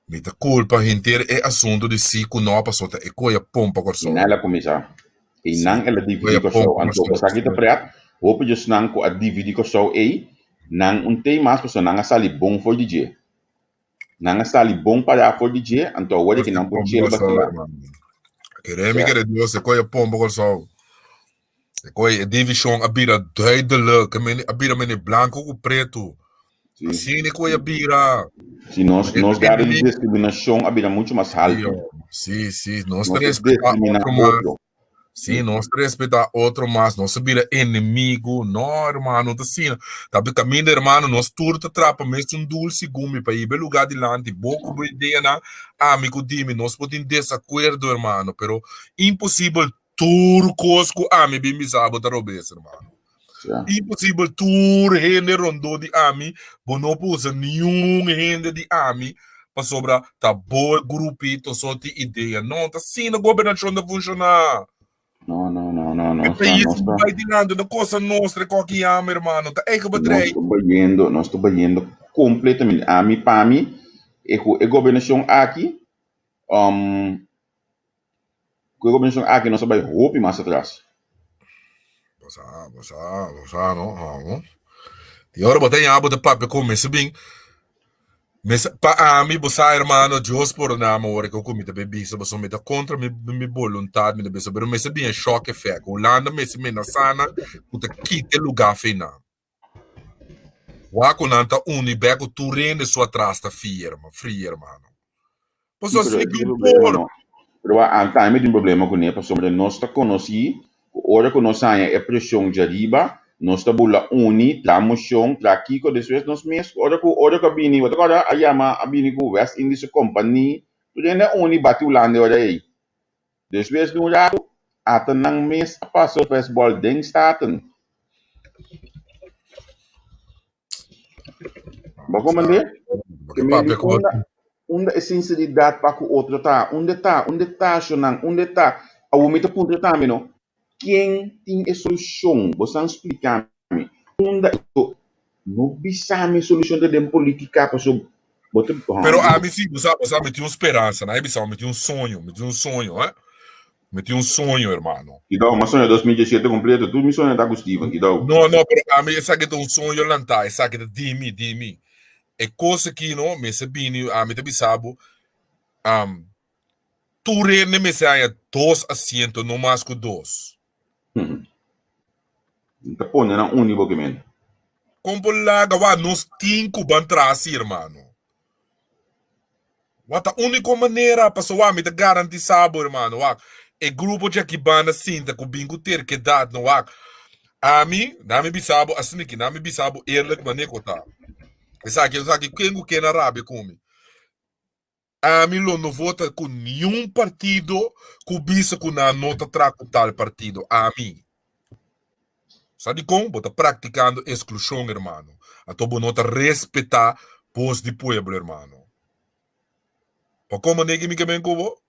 me ta culpa inteiro é assunto de si que não passou, é coisa pompa coração. E não ela começar. E não ela dividir com o show, anto você aqui tá preto, hope just não com a dividir com o show aí, não tem mais pessoa, não está ali bom for DJ. Não está ali bom para for DJ, então agora que não pode ser bastante. Queremos Deus, é coisa pompa coração. É divisão abira duidelijk, abira mene branco com preto. Assim é coisa abira. Se nós damos discriminação, abira muito mais alto. Sim, nós respeitamos outro mais. Sim, nós respeitamos outro mais. Nós abira inimigo, não, irmão, assim. Tá bem caminho, irmão, nós turta trapa, mesmo dulce gumi para ir bem lugar de lá, de boa boa ideia na amigo dime, nós podemos desacordo, irmão, pero impossível turcos com ami bimisabo da robesa, irmão. Impossível tur rende rondo de ami, não pode nenhum rende de ami para sobrar tá boa grupito só de ideia. Não, tá sim, a governação não funciona. Não. É isso, vai tirando da coisa nossa, qualquer ama, irmão. Tá aí que batrei. Nós estamos banhando completamente. Ami para mim, a governação aqui, a governação aqui nós vai roupa mais atrás. Você não. E agora botei a bota papo com esse bem. Mas para mim, você irmão, Deus por nada, hora que eu comi da bebê, se você me dá contra me vontade, me dá bem, mas bem é choque efeito. Holanda, mas me na sana, puta quite lugar final. Waco não tá unibeco, tu rende sua trasta firma, irmão. Posso assim que não. Pero a time tem problema com ele, porque nós está conheci, hora que nós saia é pressão de arriba. Nós estamos lá tra moção, tra kiko, depois nós mesmos, hora que a bini, agora a yama a bini com West Indies Company, tu ainda bate o lande hora aí. Depois no lado, até não mês passou o festival de staten. Mas como é? Onde é sinceridade para o outro tá? Onde tá, a umita ponto tá, não? Quem tem a solução? Você explicar me. Onde não bisa a solução da política para so. Pero a mim sim, você me tinha uma esperança, né? Bisa, me tinha um sonho, né? Me tinha um sonho, irmão. Que dá uma sonho 2017 completo, tudo me sonho tá com Steven, que dá. Não, pero a mim essa que tem um sonho lantar, essa que de mim. É coisa que não, me sabini, a mim te bisabo, tu rende me saia 2 assentos, não mais que 2. Tá pondo na único que men. Como lá, gawa, nós 5 van trás, irmão. What a única maneira para soar me te garantir sabo, irmão. É grupo de aqui banda cinta com bingo ter que dar no wak. A mim, nami bisabo, assim que nami bisabo eerlijk maneira tá. Essa aqui quem que na Arábia come. A mim não vota com nenhum partido que bisa com na nota traco tal partido. A mim. Sabe como? Bota praticando exclusão, irmão. A todo nota respeitar pos de pueblo, irmão. Pa como negi mi que ben cubo?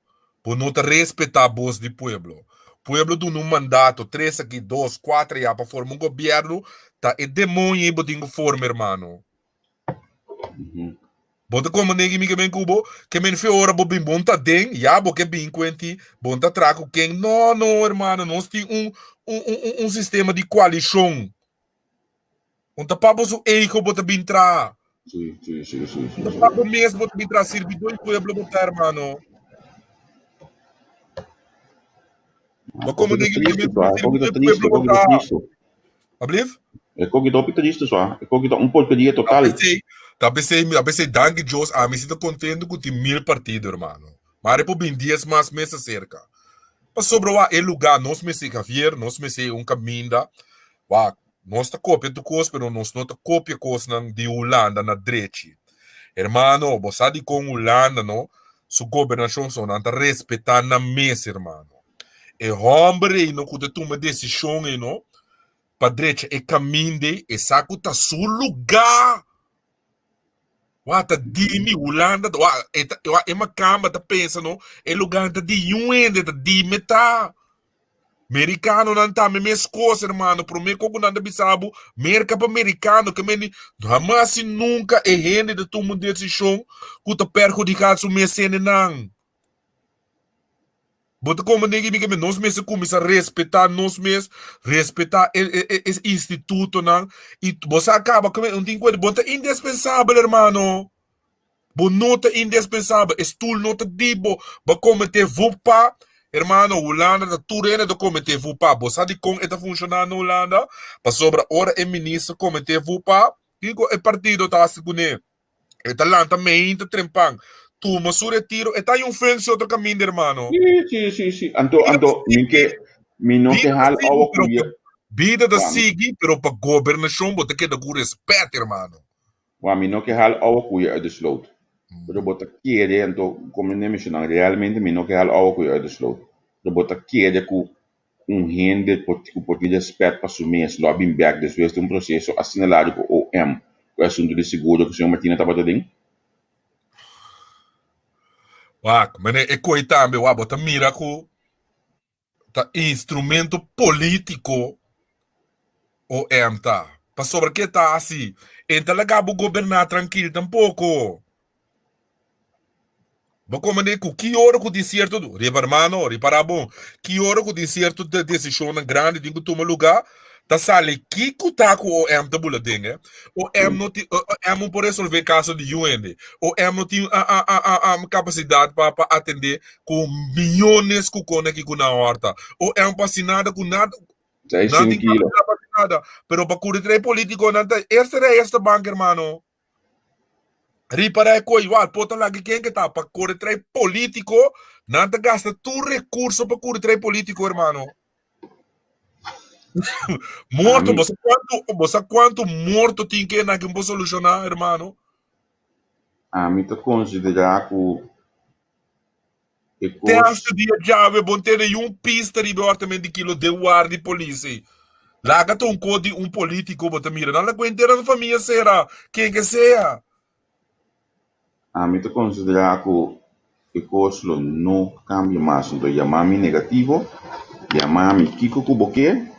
Por não te respeitar a voz do pueblo. Pueblo do um mandato, 3 aqui, 2, 4 já para formar um governo, tá é demônio e botinho forma, irmão. Bota como negi mi que ben cubo, que men fe ora bo bim bonta den, já bo que bim quenti, bonta traco quem. Não, irmão, nós tem um sistema de coalição. Onde papo o eico bota bim tra. Sim. Onde papo mesmo bota bim tra servidor e pueblo bota, irmão. Mas como ninguém me triste, só. É servidor e triste, pueblo é bota. triste. Ablief? É triste, só. É um porcaria total. Pensei, danke, Jos. Me sinto contente com 1000 partidos, irmão. Mas é por 20 dias mais mesa cerca. Mas sobre o lugar, nós me sei Javier, nós me sei caminho, nós tá cópia do coisa, mas nós não tá cópia coisa de Holanda na direita. Irmão, você sabe com Holanda, não? Sua governação só não tá respeitando na mesa, irmão. E homem, não cuida tomar decisão, não? Para direita, é caminho, e saco tá seu lugar. Wata dimi Holanda, é uma cama da pensa, não? É lugar de UN, de meta. Americano não tá mesma coisa, irmão. Pro mim, como não bisabo, mercado americano, que me jamais nunca é gente de tomar decisão que tá perjudicado o meu cena, não. Bota como ninguém me nós mesmos começar a respeitar nós mesmos, respeitar esse instituto, não? E você acaba com um tem coisa, bota indispensável, irmão. Bo nota indispensável, estudo nota dibo, ba como te vupa, irmão, Holanda, da turena do como te vupa, bo sabe como está funcionando na Holanda, pa sobra hora é ministro como te vupa, e o partido tá assim com ele, está lá também, está trempang. Tu, mas o retiro, está em frente outro caminho, irmão. Sim. Anto, mi não que hal awa kuya. Vida da sigi, pero para governação, bote que dá com respeito, irmão. Mi não que hal awa kuya uit de sloot. Pero bota quiere, anto, como nem mencionar, realmente mi não que hal awa kuya uit de sloot. Pero bota quiere ku gente por que respeito para su mês, lá bem back, depois de processo assinalado com o OM, o assunto de seguro que o senhor Martina estava dando. Mas é coitado, bota mira com tá instrumento político o tá. Para sobre que tá assim, então acaba governar tranquilo tampouco. Mas como é que hora que o deserto, irmão, repara bom, que hora que o deserto de decisão grande de que toma lugar, tá sale que tá com o tá buladinha. O não tem, não pode resolver caso de UN. O não tem a capacidade para atender com milhões que conectam com na horta. O passa nada com nada. Não tem nada. Pero para cobrir político, esta banca, irmão. Repara coisa, pota lá que quem que tá para cobrir político, não te gasta tu recurso para cobrir político, irmão. Morto, você quanto morto tem que na que não solucionar, irmão? A mim te considerar que tem esse dia já bom ter pista de também de quilo de guarda de polícia. Lá que um código um político bota mira, não é inteira da família será quem que seja. A mim te considerar que coisa não cambia mais, então chamar-me negativo, chamar-me Kiko Kuboke.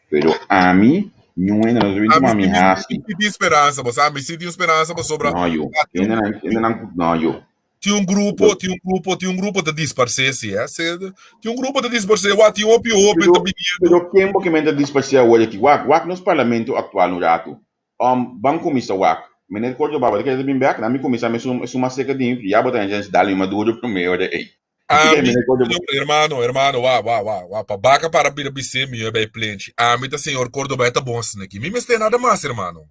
Pero a mim, não é nada de mami assim. Me esperança, você me sinto esperança para sobrar. Não, eu. Não, eu. Tinha um grupo de dispersar-se, é? Tinha um grupo de dispersar, tinha um opio, pero quem que me dispersar hoje aqui? Wak nos parlamento atual no rato. Banco comissa wak. Meneer Cordo Baba, que é bem back, na minha comissão é uma seca de impro, já botar a gente dá-lhe uma dura primeiro de ei. Irmão, para baca para BC, meu bem plente. Tá senhor Cordoba tá bom aqui. Me tem nada mais, irmão.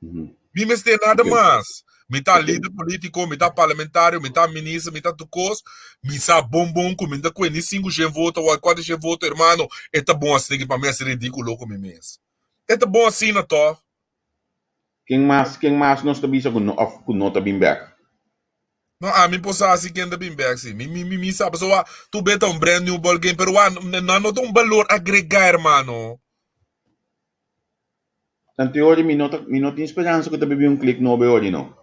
Me tem nada mais. Me tá líder político, me tá parlamentário, me tá ministro, me tá tucos, me tá bom, me tá com 5 gente vota ou 4 gente vota, irmão. É tá bom assim para mim é ridículo como mês. É tá bom assim na to. Quem mais não está bisa com nota bem back. Não, a mim posso assim que anda bem back, sim. Me sabe, só tu beta um brand new ball game, pero não tem um valor agregar, irmão. Tanto hoje, me não tem esperança que tu bebe um clique no hoje, não.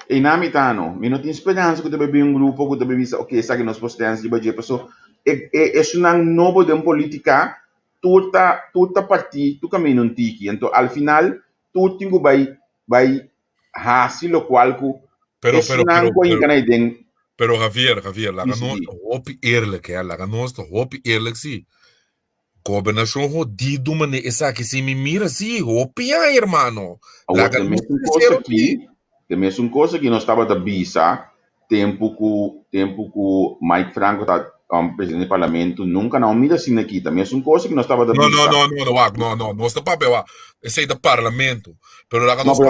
E na mitano, mi não tinha esperança que eu um grupo que eu visa, ok, sabe nós postamos de badia, pessoa, isso não novo de política, tudo partido, tu caminho um tiki, então al final tudo tinha vai hasi lo qual ku isso não coi canadien. Pero Javier, laga nós hoop eerlijk, hè, laga nós hoop eerlijk zie. Combinação jodido, mano, essa aqui se me mira assim, hoop ya, hermano. Laga nós tem mesmo coisa que nós estava da bisa, tempo que Mike Franco tá presidente do parlamento, nunca não mira assim aqui, também é uma coisa que nós estava da bisa. Não, nós está papel, esse aí do parlamento, pero laga nós. Eu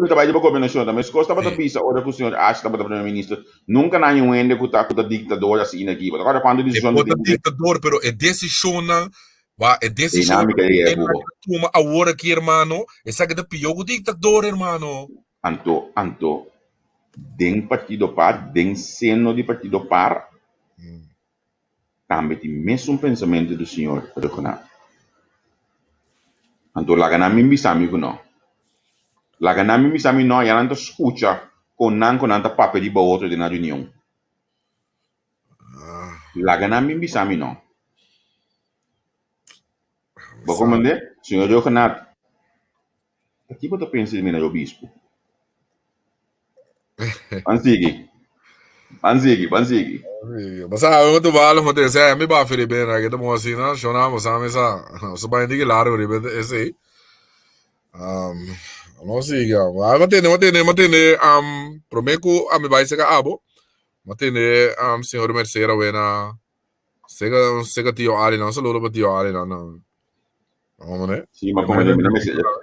trabalho para a combinação, também essa coisa estava da bisa, ora que o senhor acha estava da primeiro-ministro, nunca não um ende que está com a ditador assim aqui, agora quando diz o ditador, pero é decisão é decisão a hora aqui, hermano, essa que é pior o ditador, hermano. Anto, den partido par, den seno de partido par, também tem mesmo pensamento do senhor, Anto, laganami bisami não. Laganami bisami não, e ela não escuta com nanta papel de outro de na reunião. Laganami bisami não. Vou comandar, senhor Johanat, aqui você pensa de mim no bispo. Ansigi. Basta eu tô falando, mas esse me vai fazer bem, né? Que tô assim, né? Chonamos, sabe essa, só vai indicar claro, esse. Não sei, mantene, prometo a me vai ser abo, mantene, senhor Merceira, wena, sega tio Ali, não, saludo para tio Ali, não. Vamos, né? Sim, mas como ele me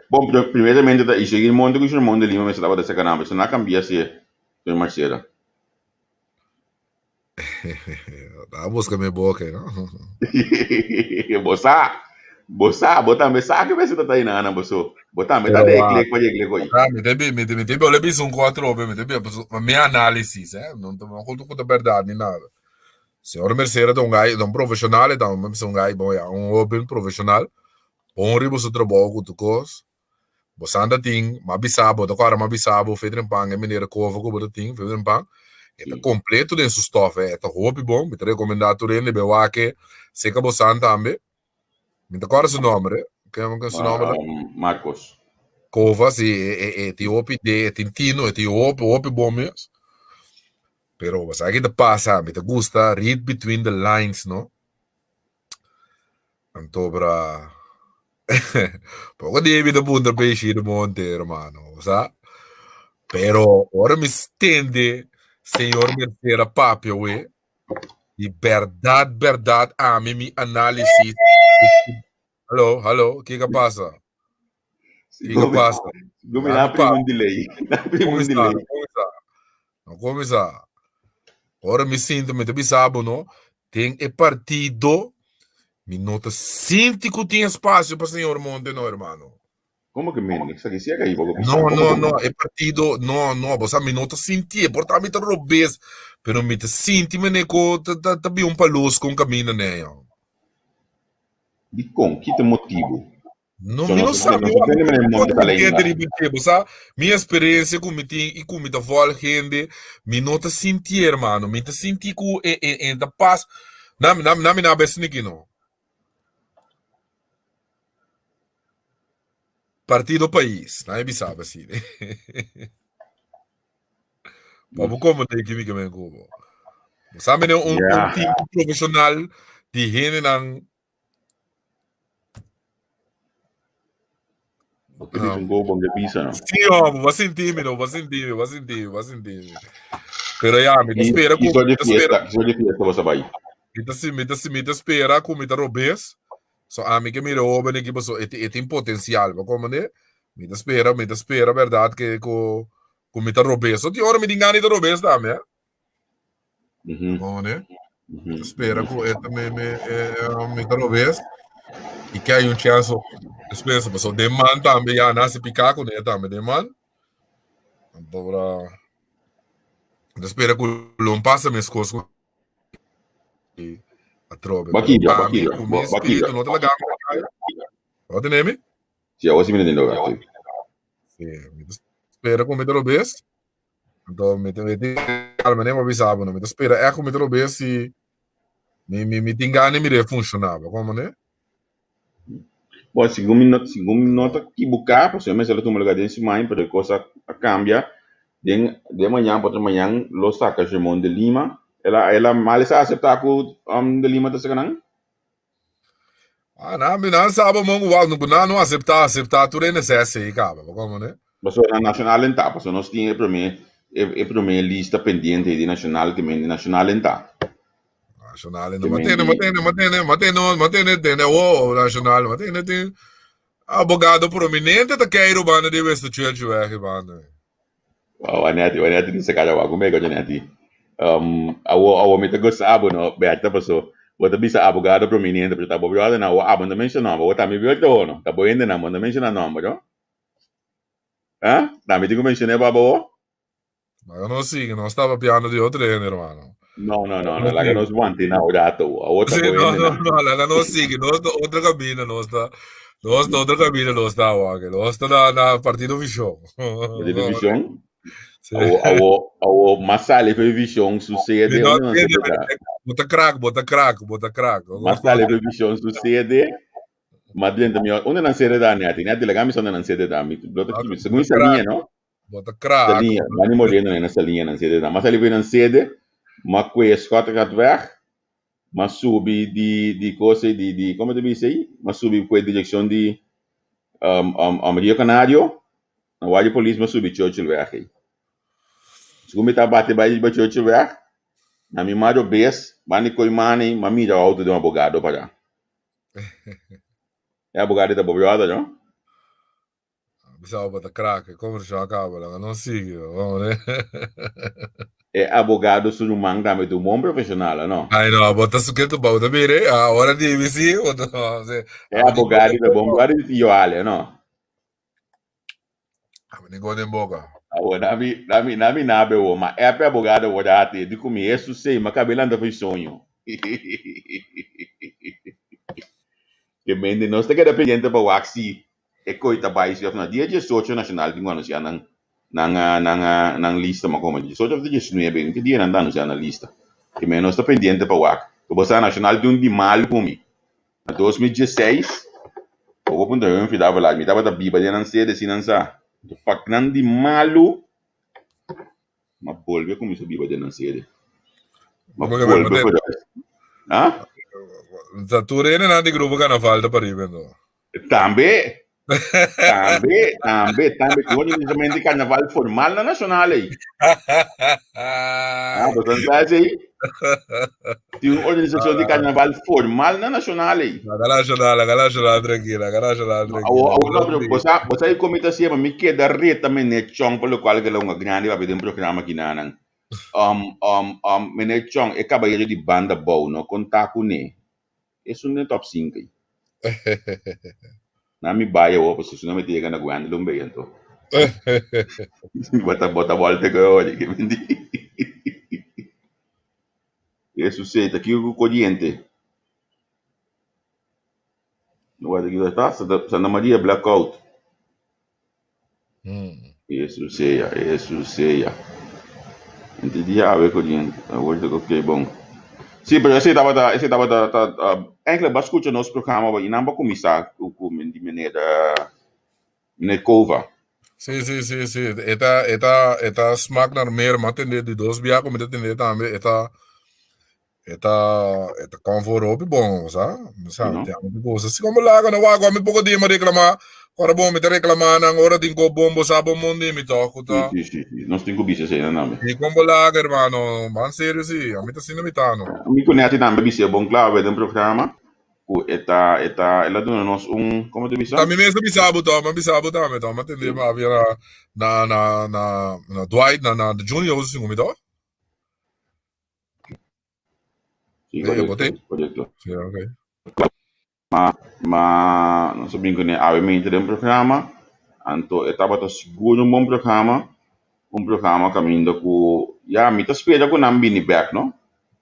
bom, primeiramente, e seguir o mundo que o mundo ali, mas estava dessa canal, mas não cambia se senhor Merceira. A música me boca, não? Botar me sabe que você tá aí na boço. Botar me tá de clique aí. Me tem olha bem um 4, me tem minha análise, não conto com a verdade nem nada. Senhor Merceira é um profissional, então um gajo bom, um open profissional. Bom ribo sa trabalho com tu cos. Bosanda ting, mabisabo, agora mabisabo, feito pang, é mineira cova com o ting, feito pang. É completo dentro do stuff, é roupa bom, me recomendado tu rende bewake, seca bosanda também. Me agora seu nome, que é seu nome? Marcos. Cova, sim, é Etiópia, é Tintino, é Etiópia bom mesmo. Pero você aqui te passa, me te gusta read between the lines, no? Então, para poco devi da punta pesci de monte, hermano, sa? Pero ora me estende, senhor Merceira Papio, e verdade, a mim análise. Alô, o que passa? O que passa? Dominar primo delay. Não começa. Ora me sinto, me sabe, não? Tem partido. Minuto 5 tem espaço para o senhor Monte, não, irmão. Como que menos? Isso aqui é aí, não, é partido, não, você minuto 5, portanto, robês, pero me te sinti, me neco, tá bem palos com caminho, né? De com que motivo? Não sabe, minha experiência com me tá volgende, minuto 5, irmão, me te sinti com da paz, na besta aqui, não. Partido País, não é sabe assim. Vamos como tem que me comer como. Sabe um tipo profissional de gente não. Porque diz um gol bom de pizza, não? Sim, homem, vai sentir. Pero já, me espera como. Isso de fiesta, você vai. Me espera como me robês. So a mim que me rouba nem que você tem potencial, mas como né? Me espera, verdade que com me tá roubando. Só de hora me engano de roubar também, como né? Espera com me tá roubando e que aí chance espera só demand também já nasce picar com ele também demand. Então espera com não passa minhas coisas a trove. Bakilha. Não te legal. Pode neme? Sim, hoje me entendeu. Sim, espera com medo obes. Então, me nem uma bisaba, não. Me espera, é como me ver se me tingane me funcionava, como né? Bom, segundo nota que buscar, porque eu me selo tomar lugar desse mãe, porque a coisa cambia. De manhã para manhã, los sacas de Mon de Lima. Ela mal está aceitar que de Lima está sacando? Ah, não sabe, não aceitar tudo é necessário, cara, como né? Mas na nacional em tá, porque nós tínhamos a primeira lista pendente de nacional, que de nacional em tá. Nacional, não mantém, nacional, mantém, abogado prominente da Cairo, banda de West Church, banda. Waneti ni sekala wa kumbe ko janati. Awo mita go sabo no beata paso. Wata bisa abogado prominente pero tabo brother na wa abo na mention number. Wata mi biyo no. Tabo ende na mo na mention number no. Ah? Na mi digo mention e babo. Ma io non sì, non stava piano di otro hermano. No. La que nos wanti na odato. Awo Sì, tabo ende na. la non sì, che non sta otra cabina, non sta otra cabina, non sta anche, non sta na partito vision. De division. Sì. Awo masale pe vision sucede No, onde não se dá. bota crack. Masale pe vision sucede. Mas dentro mi onde não se dá né? Né legami sono non se dá. Mi blota que segundo essa linha, no? Bota crack. Linha, Mani Moreno nessa linha não cede, mas ele vem não cede, mas com a Scott Gatweg, mas sube de coisa de como eu disse aí, mas sube com a direção de Rio Canário, na Wadi Polícia, mas sube Churchill Weg. Segundo tá bate vai de Churchill Weg, na minha mãe bes, Mani Coimani, mami já auto de um abogado para. É abogado da bobeada, não? Bisogna bota crack, come si acaba, non si, vamos, É abogado sobre um manga do mundo profissional, não? Ai no, bota su che tu bota bene, ora devi sì, É abogado da bomba de Tioalha, não? Me gosta em boca. Nami nabe o ma é para abogado o date de começo sei, mas cabelando foi sonho. Que mende nós tem que dependente para o axi e coita país que na dia de socio nacional que nós já nang lista mas como de socio de 19 que dia andando já na lista. Que menos está pendente para o axi. O bolsa nacional de de mal comi. Na 2016 o ponto eu me dava lá, me dava da biba de não ser de sinança. Do pacnan de malo. Mas volve como isso biba de não ser. Mas volve por ah? Tu rene nandi grupo che non falta per rivendo. Também. Que organização de carnaval formal na nacional aí. Você sabe aí? Tem uma organização de carnaval formal na nacional aí. Galasciala tranquila. Você aí comenta assim, mas me queda reta me chong pelo qual que é uma grande vai ter um programa aqui na nan. Me chong é cabeiro de banda boa, no contato ne. Isso não é top 5 aí. Na mi baia o porque se não me tiga na guarda lumbe então. Bota volta que olha que vendi. Isso sei, tá aqui o corriente. Não vai aqui tá, Santa Maria blackout. Isso sei. Entendi a ver corriente. Agora ok, bom. Sim, pero esse tava eigenlijk bas escuta nosso programa e não vou começar de maneira Nekova. Sì. Eta smaak naar meer matende di dos bia come te tende tambe eta kan voor op bom, sa? Sa, ti cosa. Si come laga na wago mi poco di ma reclama. Ora bom mi te reclama na ora dingo bombo sa bom mondi mi tocco ta. Sì. Non stingo bise sei na nome. Di combo laga hermano, man serio sì, a mi ta sino mitano. Mi conhece tambe bise bom clave de programa. Ela dona nos como te bisa? Mi mesa bisabo ta, ma tende ma via na Dwight na Junior usi mi to. Sì, corretto. Sì, ok. Ma non so bem que né avamente de programa. Anto etapa to seguro um bom programa. Caminho com mi ta spera com ambini back, no?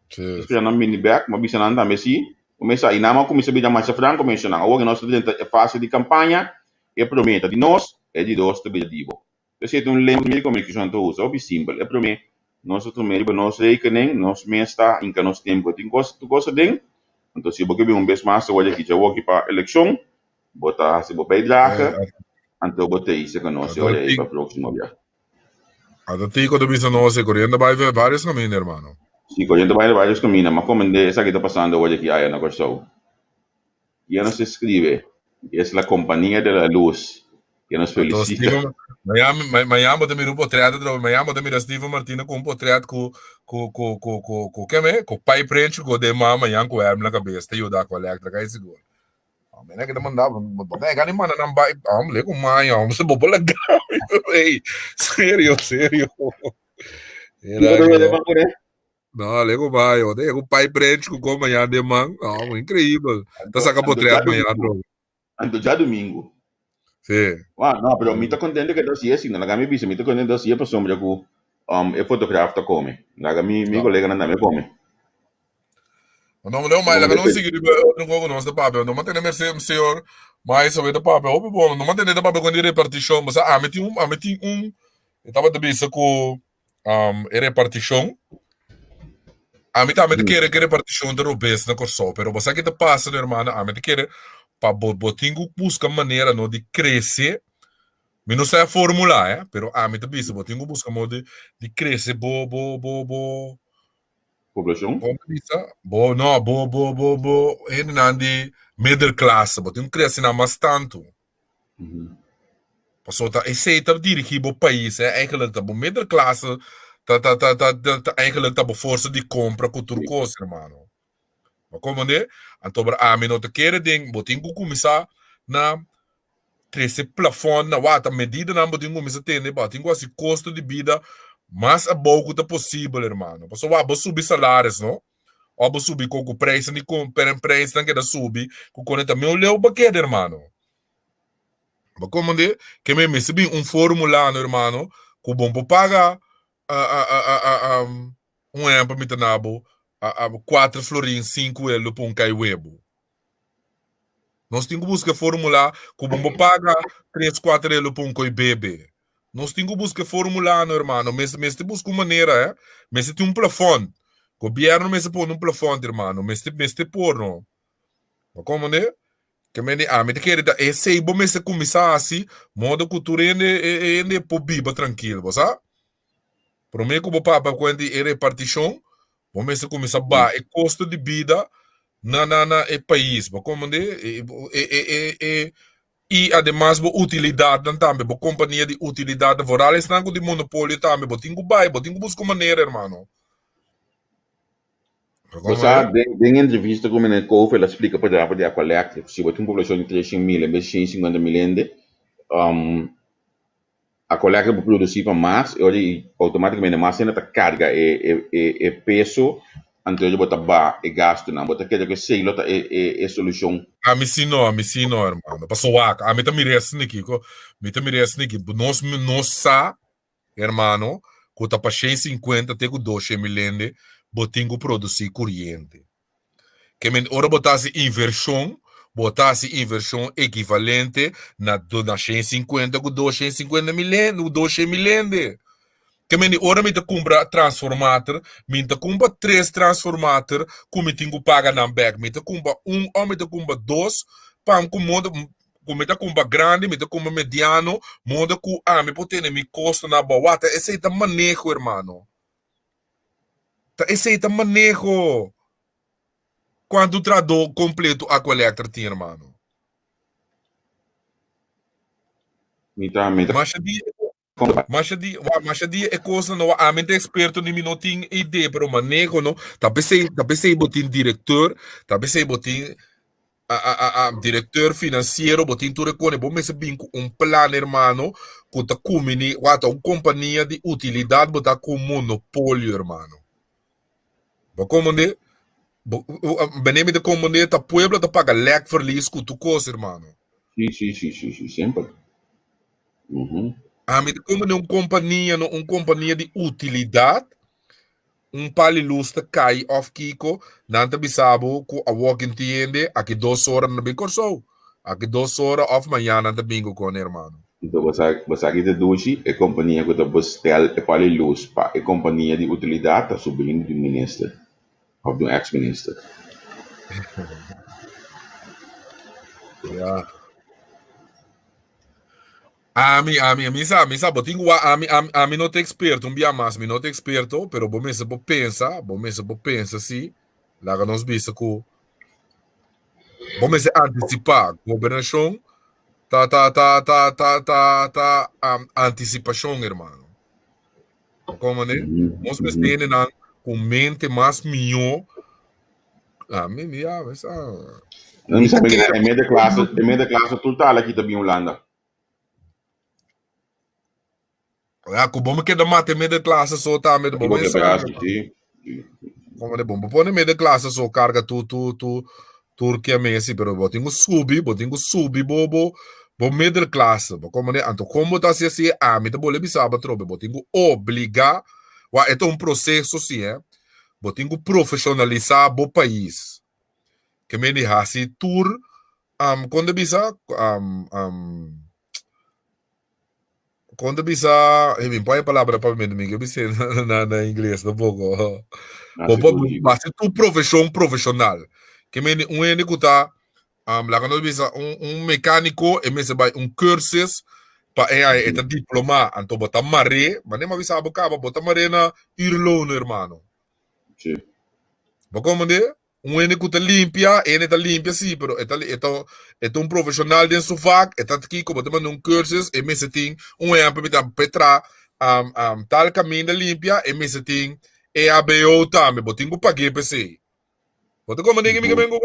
Sì. Spera ambini back, ma bisa nanda mesi. Começa inama come se bida mais franco mencionar. Agora nós dentro a fase de campanha e prometa de nós é de dois te bida dibo. se tu lembra de comunicação tu usa, é simples. É para mim, nós tu meio nós rekening, nós me está em que nós tempo tem coisa tu coisa ding. Então se você um vez mais olha que já vou para eleição, botar se você bijdragen, então botar isso que nós olha aí para próximo dia. Até tico do bisa não se correndo vai ver vários caminhos, hermano. Sim, correndo vai vários caminhos, mas como essa que está passando olha que aí na coisa. Ya nos escribe, es la compañía de la luz que nos felicita. Mayamo de miro portreto, mayamo de miro Steve Martina com portreto com que é? Com pai preenche com de mama yang com arma na cabeça, eu dá com elétrica aí seguro. Mena que mandava, botar gani mana não vai, le com mãe, se bobo legal. Ei, sério. Não, lego vai, o pai preenche com como amanhã de man, incrível. Tá sacando portreto amanhã, bro. Ando já domingo. Sim. Não, pero me tá contente que dossiê assim, na minha bisa, me tá contente dossiê para sombra com é fotógrafo tá come. Na minha colega não me come. Não leu mais, não consegui não vou nós da papel, não mantém mercê senhor, mas sobre da papel, bom, não mantém da papel quando ele repartição, mas meti um, eu tava de bisa com repartição. A mim também quer repartição de robês na corso, pero você que te passa, irmão, a mim quer para botingo busca maneira no de crescer. Me não sei a fórmula, pero a mim também botingo busca modo de crescer, população. Não, de middle class, botingo crescer na mais tanto. Passou tá, esse tá dirigir o país, eigenlijk tá bom middle class. Tá eigenlijk tá força de compra com tudo coisa, irmão. Mas como né? Então, a mim não te quer ding, botem que começar na 13 plafond na wata medida na botem começar a ter, né? Botem que assim custo de vida mais a pouco tá possível, irmão. Passou vou subir salários, não? Ou vou subir com o preço nem com preço não quer subir, com o também leu baquete, irmão. Mas como né? Que me recebi formulário, irmão, que bom para pagar para me tanabo 4 florins 5 euros para caiwebo. Nós temos que buscar formular que vamos pagar 3, 4 euros para coi bebê. Nós temos que buscar formular, irmão. Mas te busca uma maneira, mas tem plafond. O governo mas põe plafond, irmão. Mas te pôr, não. Mas como né? Que me quer dar esse bom mas começar assim, modo cultura ainda por biba tranquilo, sabe? Para mim, como papa, quando é repartição, vamos começar a baixar o custo de vida na país. Como e, ademais, a utilidade também, a companhia de utilidade rural, está de monopólio também. Tem que buscar maneira, irmão. Você tem entrevista com o Kofi, ela explica para a coleta, se você tem uma população de 300 mil, em vez de 150 mil, a coleta produzir mais, e automaticamente mais ainda carga e peso, então ele bota ba e gasto não, bota quer que sei lota e solução. A mim não, irmão. Passou a mim também resne aqui, nós sa, irmão, que tá para 150 até com 2 mil, botingo produzir corrente. Que men ora botasse inversão equivalente na 150 com 250 mil, 2 mil. Que men ora me te compra transformador, me te compra 3 transformador, como tenho paga na back, me te compra ou me te compra 2, para com modo me te compra grande, me te compra mediano, modo que me pode ter me custo na boa, esse é o manejo, irmão. Esse é o manejo. Quando traduz completo a coleta tinha, irmão. Mas é coisa não, a mente experto nem não tem ideia para o manejo, não. Tá pensei botin diretor, tá pensei botin diretor financeiro, botin tudo com bom mas bem plano, irmão, que tá comini, uma companhia de utilidade, botar com monopólio, irmão. Mas como né? Beneme de comunidade, pueblo te paga lek verlies com tu coisa, irmão. Sim, sempre. Me como uma companhia de utilidade, palilus te cai of Kiko, não te bisabo que a walk entende, aqui 2 horas na bem corso, aqui 2 horas of manhã não te bingo com, irmão. Então, você aqui de hoje é companhia que você tel é para luz, é companhia de utilidade, tá subindo do ministro, ou do ex-ministro. Yeah. A mim sabe, tenho a mim não tem experto, bia mais, mim não tem experto, pero bom mesmo por pensa sim, lá que nós vista que bom mesmo antecipar, governação antecipação, irmão. Como né? Nós mesmo não com mente mais melhor, a mim mas Não sabe que é meio de classe total aqui também em Holanda. com bom que da mate meio de classe só tá meio bom Porque mensagem. pedaço que Como de bom, põe meio de classe só carga Turquia mesmo, pero botinho subi, bobo, middle class, como né, então como tá se assim, me tá bole bisaba trobe, botinho obrigar, é um processo assim, botinho profissionalizar o país, que me diz assim, tour, quando bisa, quando bisa, põe a palavra para mim, que eu bisa na inglês, um pouco, mas se tu profissional, que me único tá lá quando bisa mecânico e me se vai cursus para eta diploma anto bota mare mas nem avisa boca bota mare na irlono hermano sim. como de único tá limpia sim pero eta profissional de sofá eta aqui como bota num cursus e me se tem ampo para petra tal caminho de limpia e me se tem EABO também botinho paguei PC bota como ninguém me vengo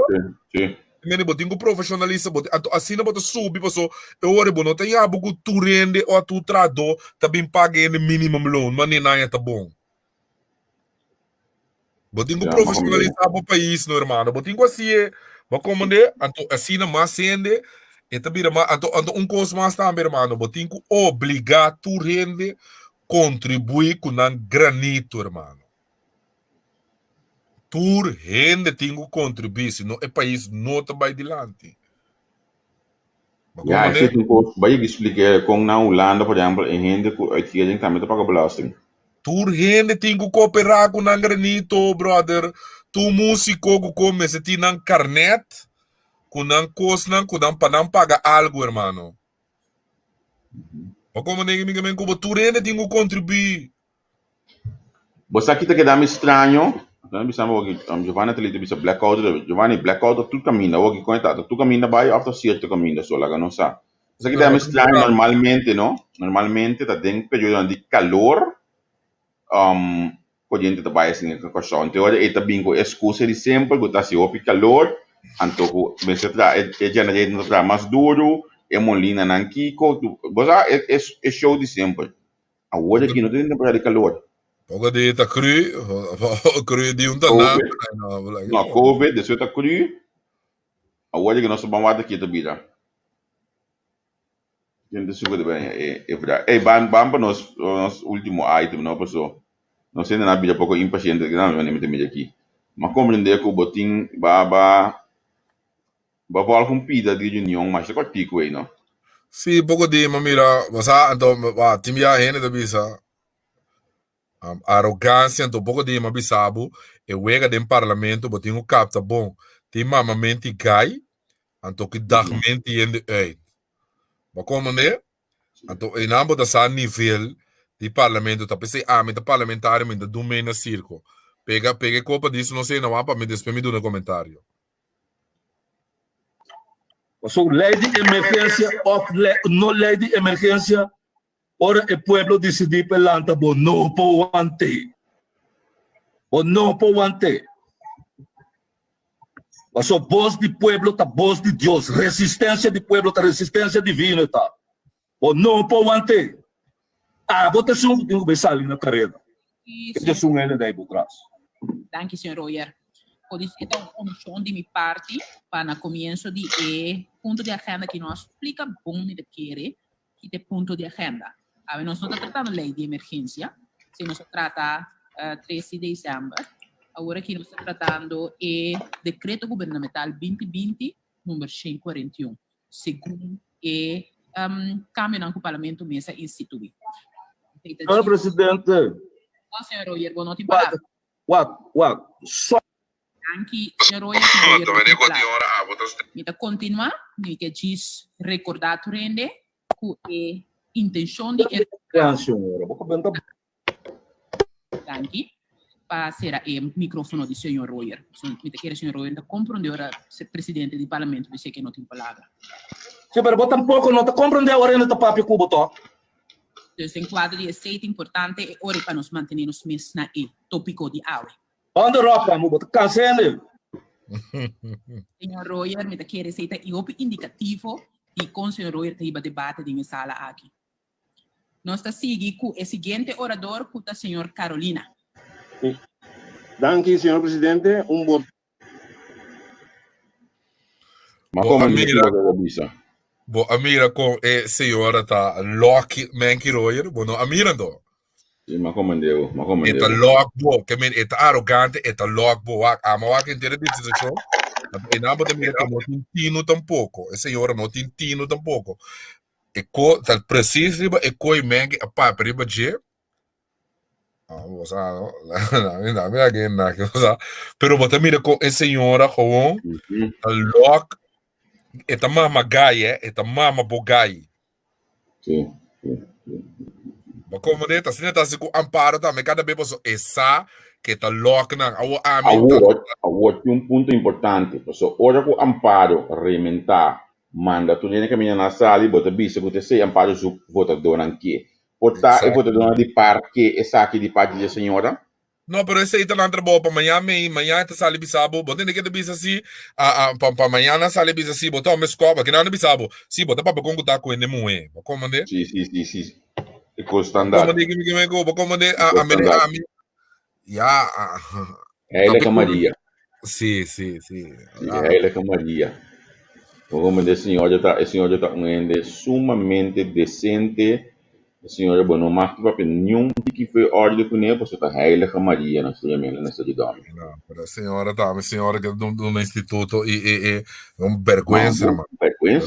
Sim. Mene botinho profissionalista bot assim não bota subir passou eu ore bom não tem algo que tu rende ou tu trado também paga em minimum loan mas nem nada tá bom botinho profissionalista para o país no irmão botinho assim é mas como né assim não mais sende e também um coisa mais também irmão botinho obrigar tu rende contribuir com um granito irmão tu rende tem que contribuir senão o país não tá vai adiante. Ja, ik zit ook bij je expliqueren, com na Holanda, por exemplo, em rende aqui a gente também paga belasting. Tu rende tem que cooperar com um granito, brother. Tu músico que começa tem um carnet, com um coisa, com um para não pagar algo, irmão. Mas como ninguém me como tu rende tem que contribuir. Você aqui tá que dá me estranho. Então, bisamo que Giovanni te lite bisa blackout, Giovanni blackout tu caminha, o que conta, tu caminha vai after certo caminha só lá, não sabe. Isso aqui dá me estranho normalmente, não? Normalmente tá dentro período de calor, a gente tá vai assim com questão. Então, é também com excusa de sempre, que tá se opi calor, então me se tra é janeiro não tra mais duro, é molina não kiko, você é show de sempre. Agora aqui não tem temporada de calor. Pouco de tá cru de um danado. Não, COVID, de certa cru. Agora que nós vamos aqui também. Gente, isso é bem, é verdade. Ei, vamos para nosso último item, não passou. Não sei nada, é pouco impaciente, que não me meter aqui. Mas compreender que o botim vai falar com pida de união, mas é cortico aí, não? Sim, pouco de, mas mira, você, então, time a gente da bisa. Arrogância, então pouco de uma bisabo, e wega de parlamento, botinho o capta bom, tem mamamente gai, então que dagmente yende uit. Maar como né? Então, em ambos dessa nível de parlamento, tá pensei, me tá parlamentar, me tá do meio na circo. Pega copa disso, não sei, não há para me despedir no comentário. So, lei de emergência, não lei de emergência, ora o pueblo decidir pelanta, bo não pode o não pode. Mas a voz do pueblo tá voz de Deus, resistência do pueblo tá resistência divina tá. O não pode. Votação tem que pensar ali na carreira. Que é um ele daí por trás. Danke, senhor Royer. Então, a comissão de minha parte, para o começo de ponto de agenda que nós explica bom de querer, que é ponto de agenda. Nós não estamos tratando lei de emergência, se nós trata 13 de dezembro, agora que nós estamos tratando decreto governamental 2020, número 141, segundo cambio no parlamento mesa institui. Senhor Presidente, Senhor Royer, boa noite para. what? Só Anche Senhor Royer, Mita continua, mi que diz recordato rende, que intenção de senhora, vou comentar. Danke. Passerà il microfono di signor Royer. Mi chiede signor Royer, da comprende ora se presidente di Parlamento dice che non ti impalaga. Sì, però tampoco non ti comprende ora in papio cubo to. Dus in quadro di state importante e ora para nos mantenernos mes na il tópico di awe. Onde ropa, mo bota cansene. Signor Royer, mi chiede se io opi indicativo di con signor Royer te iba debate di sala aqui. Nostra sigi cu e seguinte orador cuta signor Carolina. Danke, senhor presidente. Bom. Ma come Amira com a senhora tá lock manki royer, bueno Amira do. Sì, ma come devo? Eta lock bo, que men eta arrogante, eta lock bo, ama wa que inteira disso show. E não pode me não tintino tampouco. A senhora não tintino tampouco. E co tal preciso riba e coi manki a pa riba je. Você não me again na que você pero você mira com a senhora gewoon a lock eta mama gaia eta mama bogai sim como de tá sendo tá se com amparo também cada vez você essa que tá lock na a punto importante so ora com amparo rementar manda tu nem caminha na sala e bota bisa que você amparo su votador aqui portar e votador de parque e saque de parte da senhora. No, pero esse aí tá na trabalho para amanhã tá sali bisabo, botem que de bisa assim, para amanhã na sali bisa assim, botar uma escola, que não é bisabo, sim, botar para contar com ele moe, como ande? Sim. É com standard. Como ande a já Ela é Maria. Sim. Ela é Maria. Como ande a senhora tá um sumamente decente. A senhora, bom, não mais para nenhum que foi ordem com ele, porque está heilige Maria na sua mente, nessa de dama. Não, a senhora que é do instituto e vergonha, irmão. Vergonha,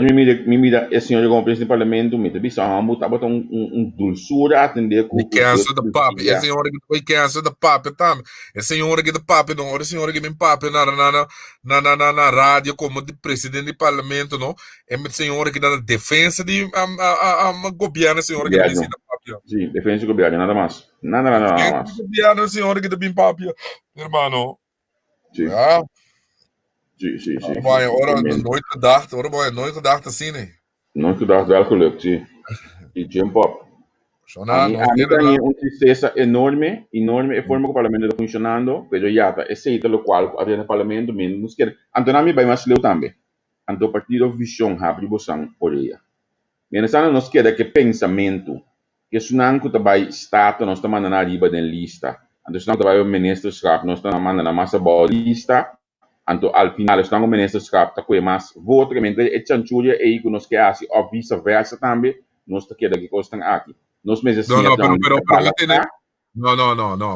me mira, a senhora como presidente do parlamento, me te bisa, botar dulçura atender com. E cansa da papo, a senhora que foi cansa da papo, também. A senhora que da papo, não, a senhora que me papo na rádio como de presidente do parlamento, não. É a senhora que dá defesa de governo, a senhora que da papo. Sim, defesa do governo, nada mais. Nada mais. Governo, a senhora que da bem papo, irmão. Sim. Sim. Ora nooit gedacht assim, né? Nooit gedacht wel gelukt, sim. E jump up. A mim tem uma tristeza enorme a forma que o parlamento está funcionando, mas já está, esse é o qual o parlamento mesmo nos quer. Então, a mim vai mais leu também. Então, o partido Visão abre boção Coreia. Mas nós quer que pensamento, que se não que vai estado, nós estamos mandando arriba da lista. Então, se não vai o ministro-schap, nós estamos mandando a massa boa lista. Então, al final, estamos o ministro-schap, está com mais voto, que é chanchulha, e que nós queremos, ou vice-versa também, nós queremos que costam aqui. Nós mesmos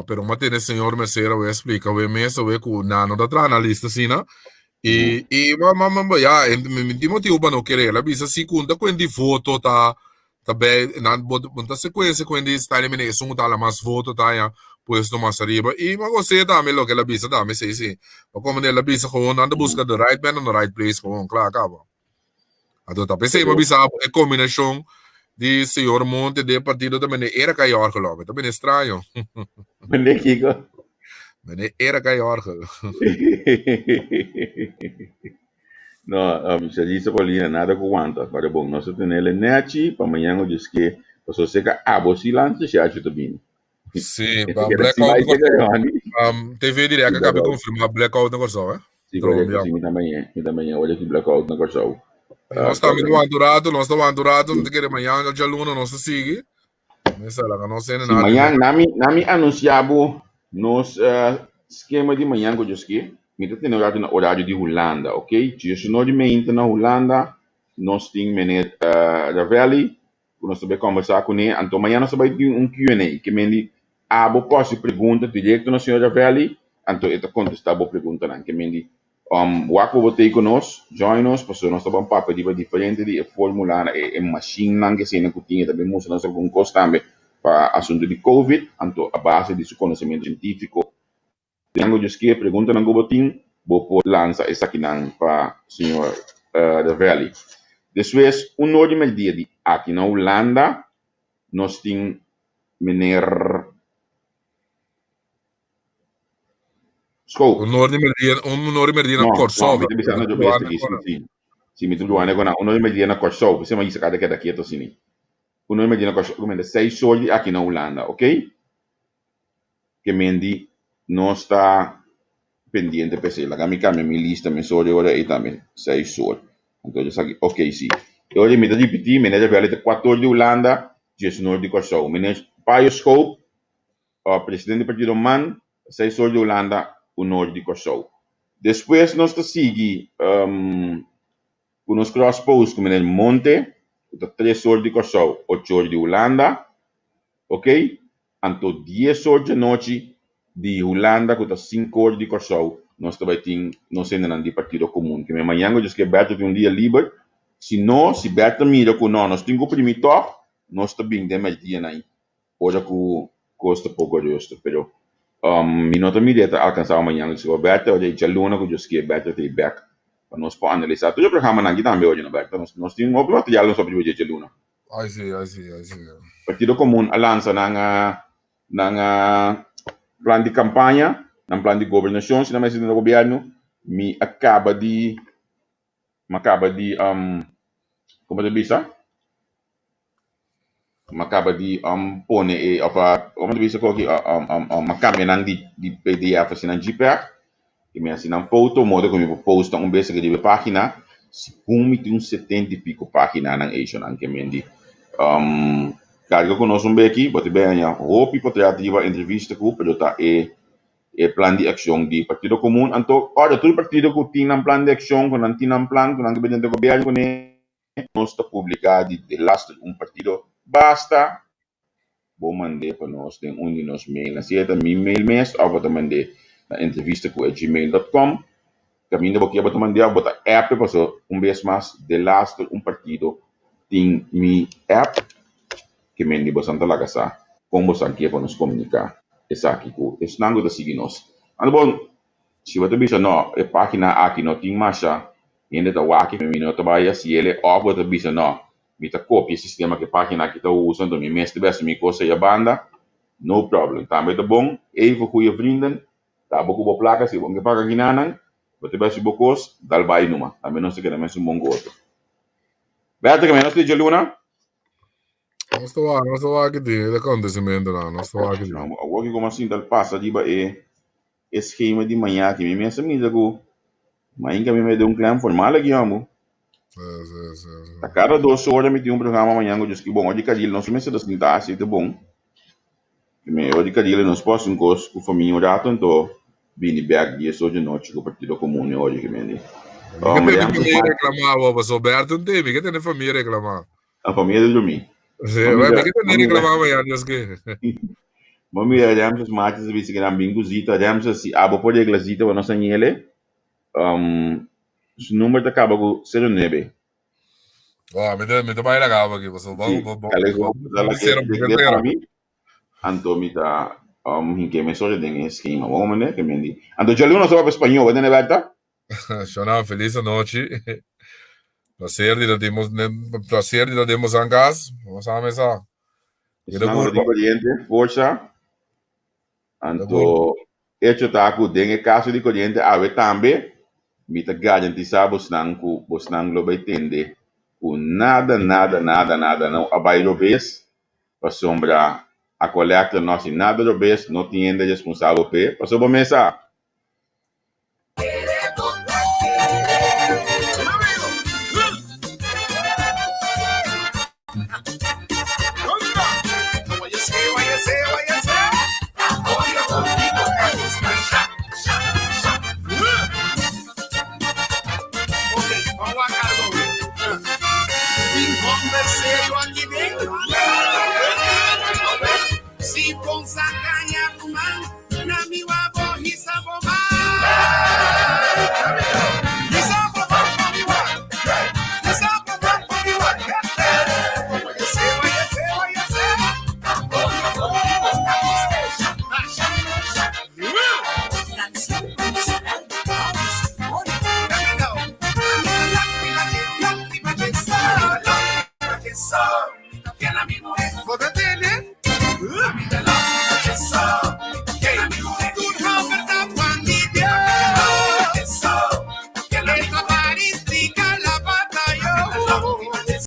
pero mantém senhor Mesera, eu explico, eu mesmo, eu com nano da trana lista, assim, né? E já, de motivo para não querer, ela bisa segunda, quando voto tá bem, na bota sequência, quando está eliminação, tá lá mais voto, tá, já, puesto mais arriba, e mas você também, lo que ela bisa, também, sim, como ela bisa, gewoon, anda busca the right man on the right place, gewoon, claro, acaba. Então, tá, pensei, mas bisa, é combinação de senhor Monte de partido também era caior geloof, também é estranho. Meneer Kiko. Meneer era caior. Não, se diz Colina nada com quanto, para bom, nós temos ele neti, para amanhã eu disse que você seca silêncio já ajuda bem. Sim, blackout TV direto acaba de confirmar blackout na Corsol, Sim, também, olha que blackout na Corsol. Nós estamos andurado, não te queremos amanhã, já aluno não se sigue. Amanhã, nami anunciamos nos esquema de manhã que eu disse, me tem horário de Holanda, ok? Se nós de na Holanda, nós temos meneer Ravelli, nós vamos conversar com ele, então amanhã nós vamos ter Q&A, que me posso pergunta direto no senhor Ravelli, então ele contestar a pergunta, que me Wako botei conosco, join us, passou nós estamos papel de diferente de formular e machine não que se não tinha também mostra nós algum costo também para assunto de COVID, então a base de seu conhecimento científico. Tenho just que pergunta na gobotin, vou lança essa aqui não para senhor da Valley. Depois, último dia de aqui na Holanda, nós temos meneer Scope. Un'ora e mezz'ina a Korsova. Mi stanno già bene che sì, mi tu duane con un'ora e mezz'ina a Korsova, se mai si cade che da quieto sì. Un'ora e mezz'ina a Korsova, come 6 soldi aqui na Holanda, ok? Che mendi non sta pendiente per sé, la cambia mi lista, mi soldi ora e también 6 soldi. Entonces, ok, sì. E ora mi da GPT, me ne da per 4 di Holanda, ci sono di Korsova. Me ne paio Scope, presidente partito man, 6 soldi di Holanda, un'ora di Korsova. Depois nós seguimos com os cross-posts como no monte, 3 horas de Korsova, 8 horas de Holanda, ok? Então 10 horas de noite de Holanda, com 5 horas de Korsova, nós também temos de partido comum. Que amanhã eu disse que Berto tem dia livre, se não, se Berto mira com nós temos o primeiro toque, nós também temos dia aí. Ora que custa pouco justo, pero minuto immediato alcançava amanhã o seu Berto, hoje é luna que eu disse que Berto tem back. Para nós poder analisar. Tu já programa não também hoje, não Berto? Nós temos um material sobre hoje é luna. I see. Partido comum lança na plan de campanha, na plan de governação, se não mais no governo, me acaba de como é que diz? Acaba de pôr como é que diz aqui uma câmera de PDF assim na JPEG, que me assina uma foto, modo como eu posto vez que de página, se tem 70 e pico página na Asian, que me diz carga conosco aqui, pode bem a roupa hipotecativa entrevista com o tá plan de ação de partido comum, então ora todo partido que tem um plan de ação, com não tem um plan, com não tem do governo, nós está publicado de last partido basta, vou mandar para nós tem de nos mail, assim é também mail mês, ou vou mandar na entrevista com gmail.com, caminho porque vou mandar botar app para vez mais de last partido tem mi app que me diz bastante lá casa, como você aqui para nos comunicar, essa aqui com esse nango da seguir nós. Bom, se você bisa não, a página aqui não tem mais ainda tá aqui me não trabalha se ele ou você bisa não, me tá copia sistema que página aqui tá usando me mestre bem me coisa a banda, no problem, também tá bom, vou com o vrienden, tá bom com a placa se vamos pagar aqui nanan, você vai se bocos, dal vai numa, também não se quer mais bom gosto. Beata que menos de luna. Non sto aqui de acontecimento lá, não estou aqui. Agora que como assim tal passa de esquema de manhã que me pensa mesmo que mas ainda me deu cliente formal aqui amo. A cada 2 horas me tem programa amanhã eu disse que bom, hoje cadê nós começa das quintas, é bom. Me hoje cadê nós posso um curso com família rato então vim back 10 horas de noite com o partido comum hoje que me Che te famiglia reclamava, Soberto un temi, che te ne famiglia reclamava? A família dormir. Sì, che te ne reclamava io, Dios che. Mami, adem os mates vi que eram bem gozito, adem se abo por glazito para nossa nhele. O número acaba com 09. Oh, mi vai la cava che posso Anto mi ta hinke me sore den schema, vamos né, que me di. Anto já não só espanhol, né, Berta? Shona, feliz noite. Prazer de la demos en gas. Vamos a mesa. Estamos de corriente, força. Anto, hecho tá com dengue caso de corriente, ave também. Me tá garantizar bosnang lo vai tende. Com nada, não abaixo vez. Para sombra a coleta nossa nada do vez, não tinha responsável pe. Passou por mesa.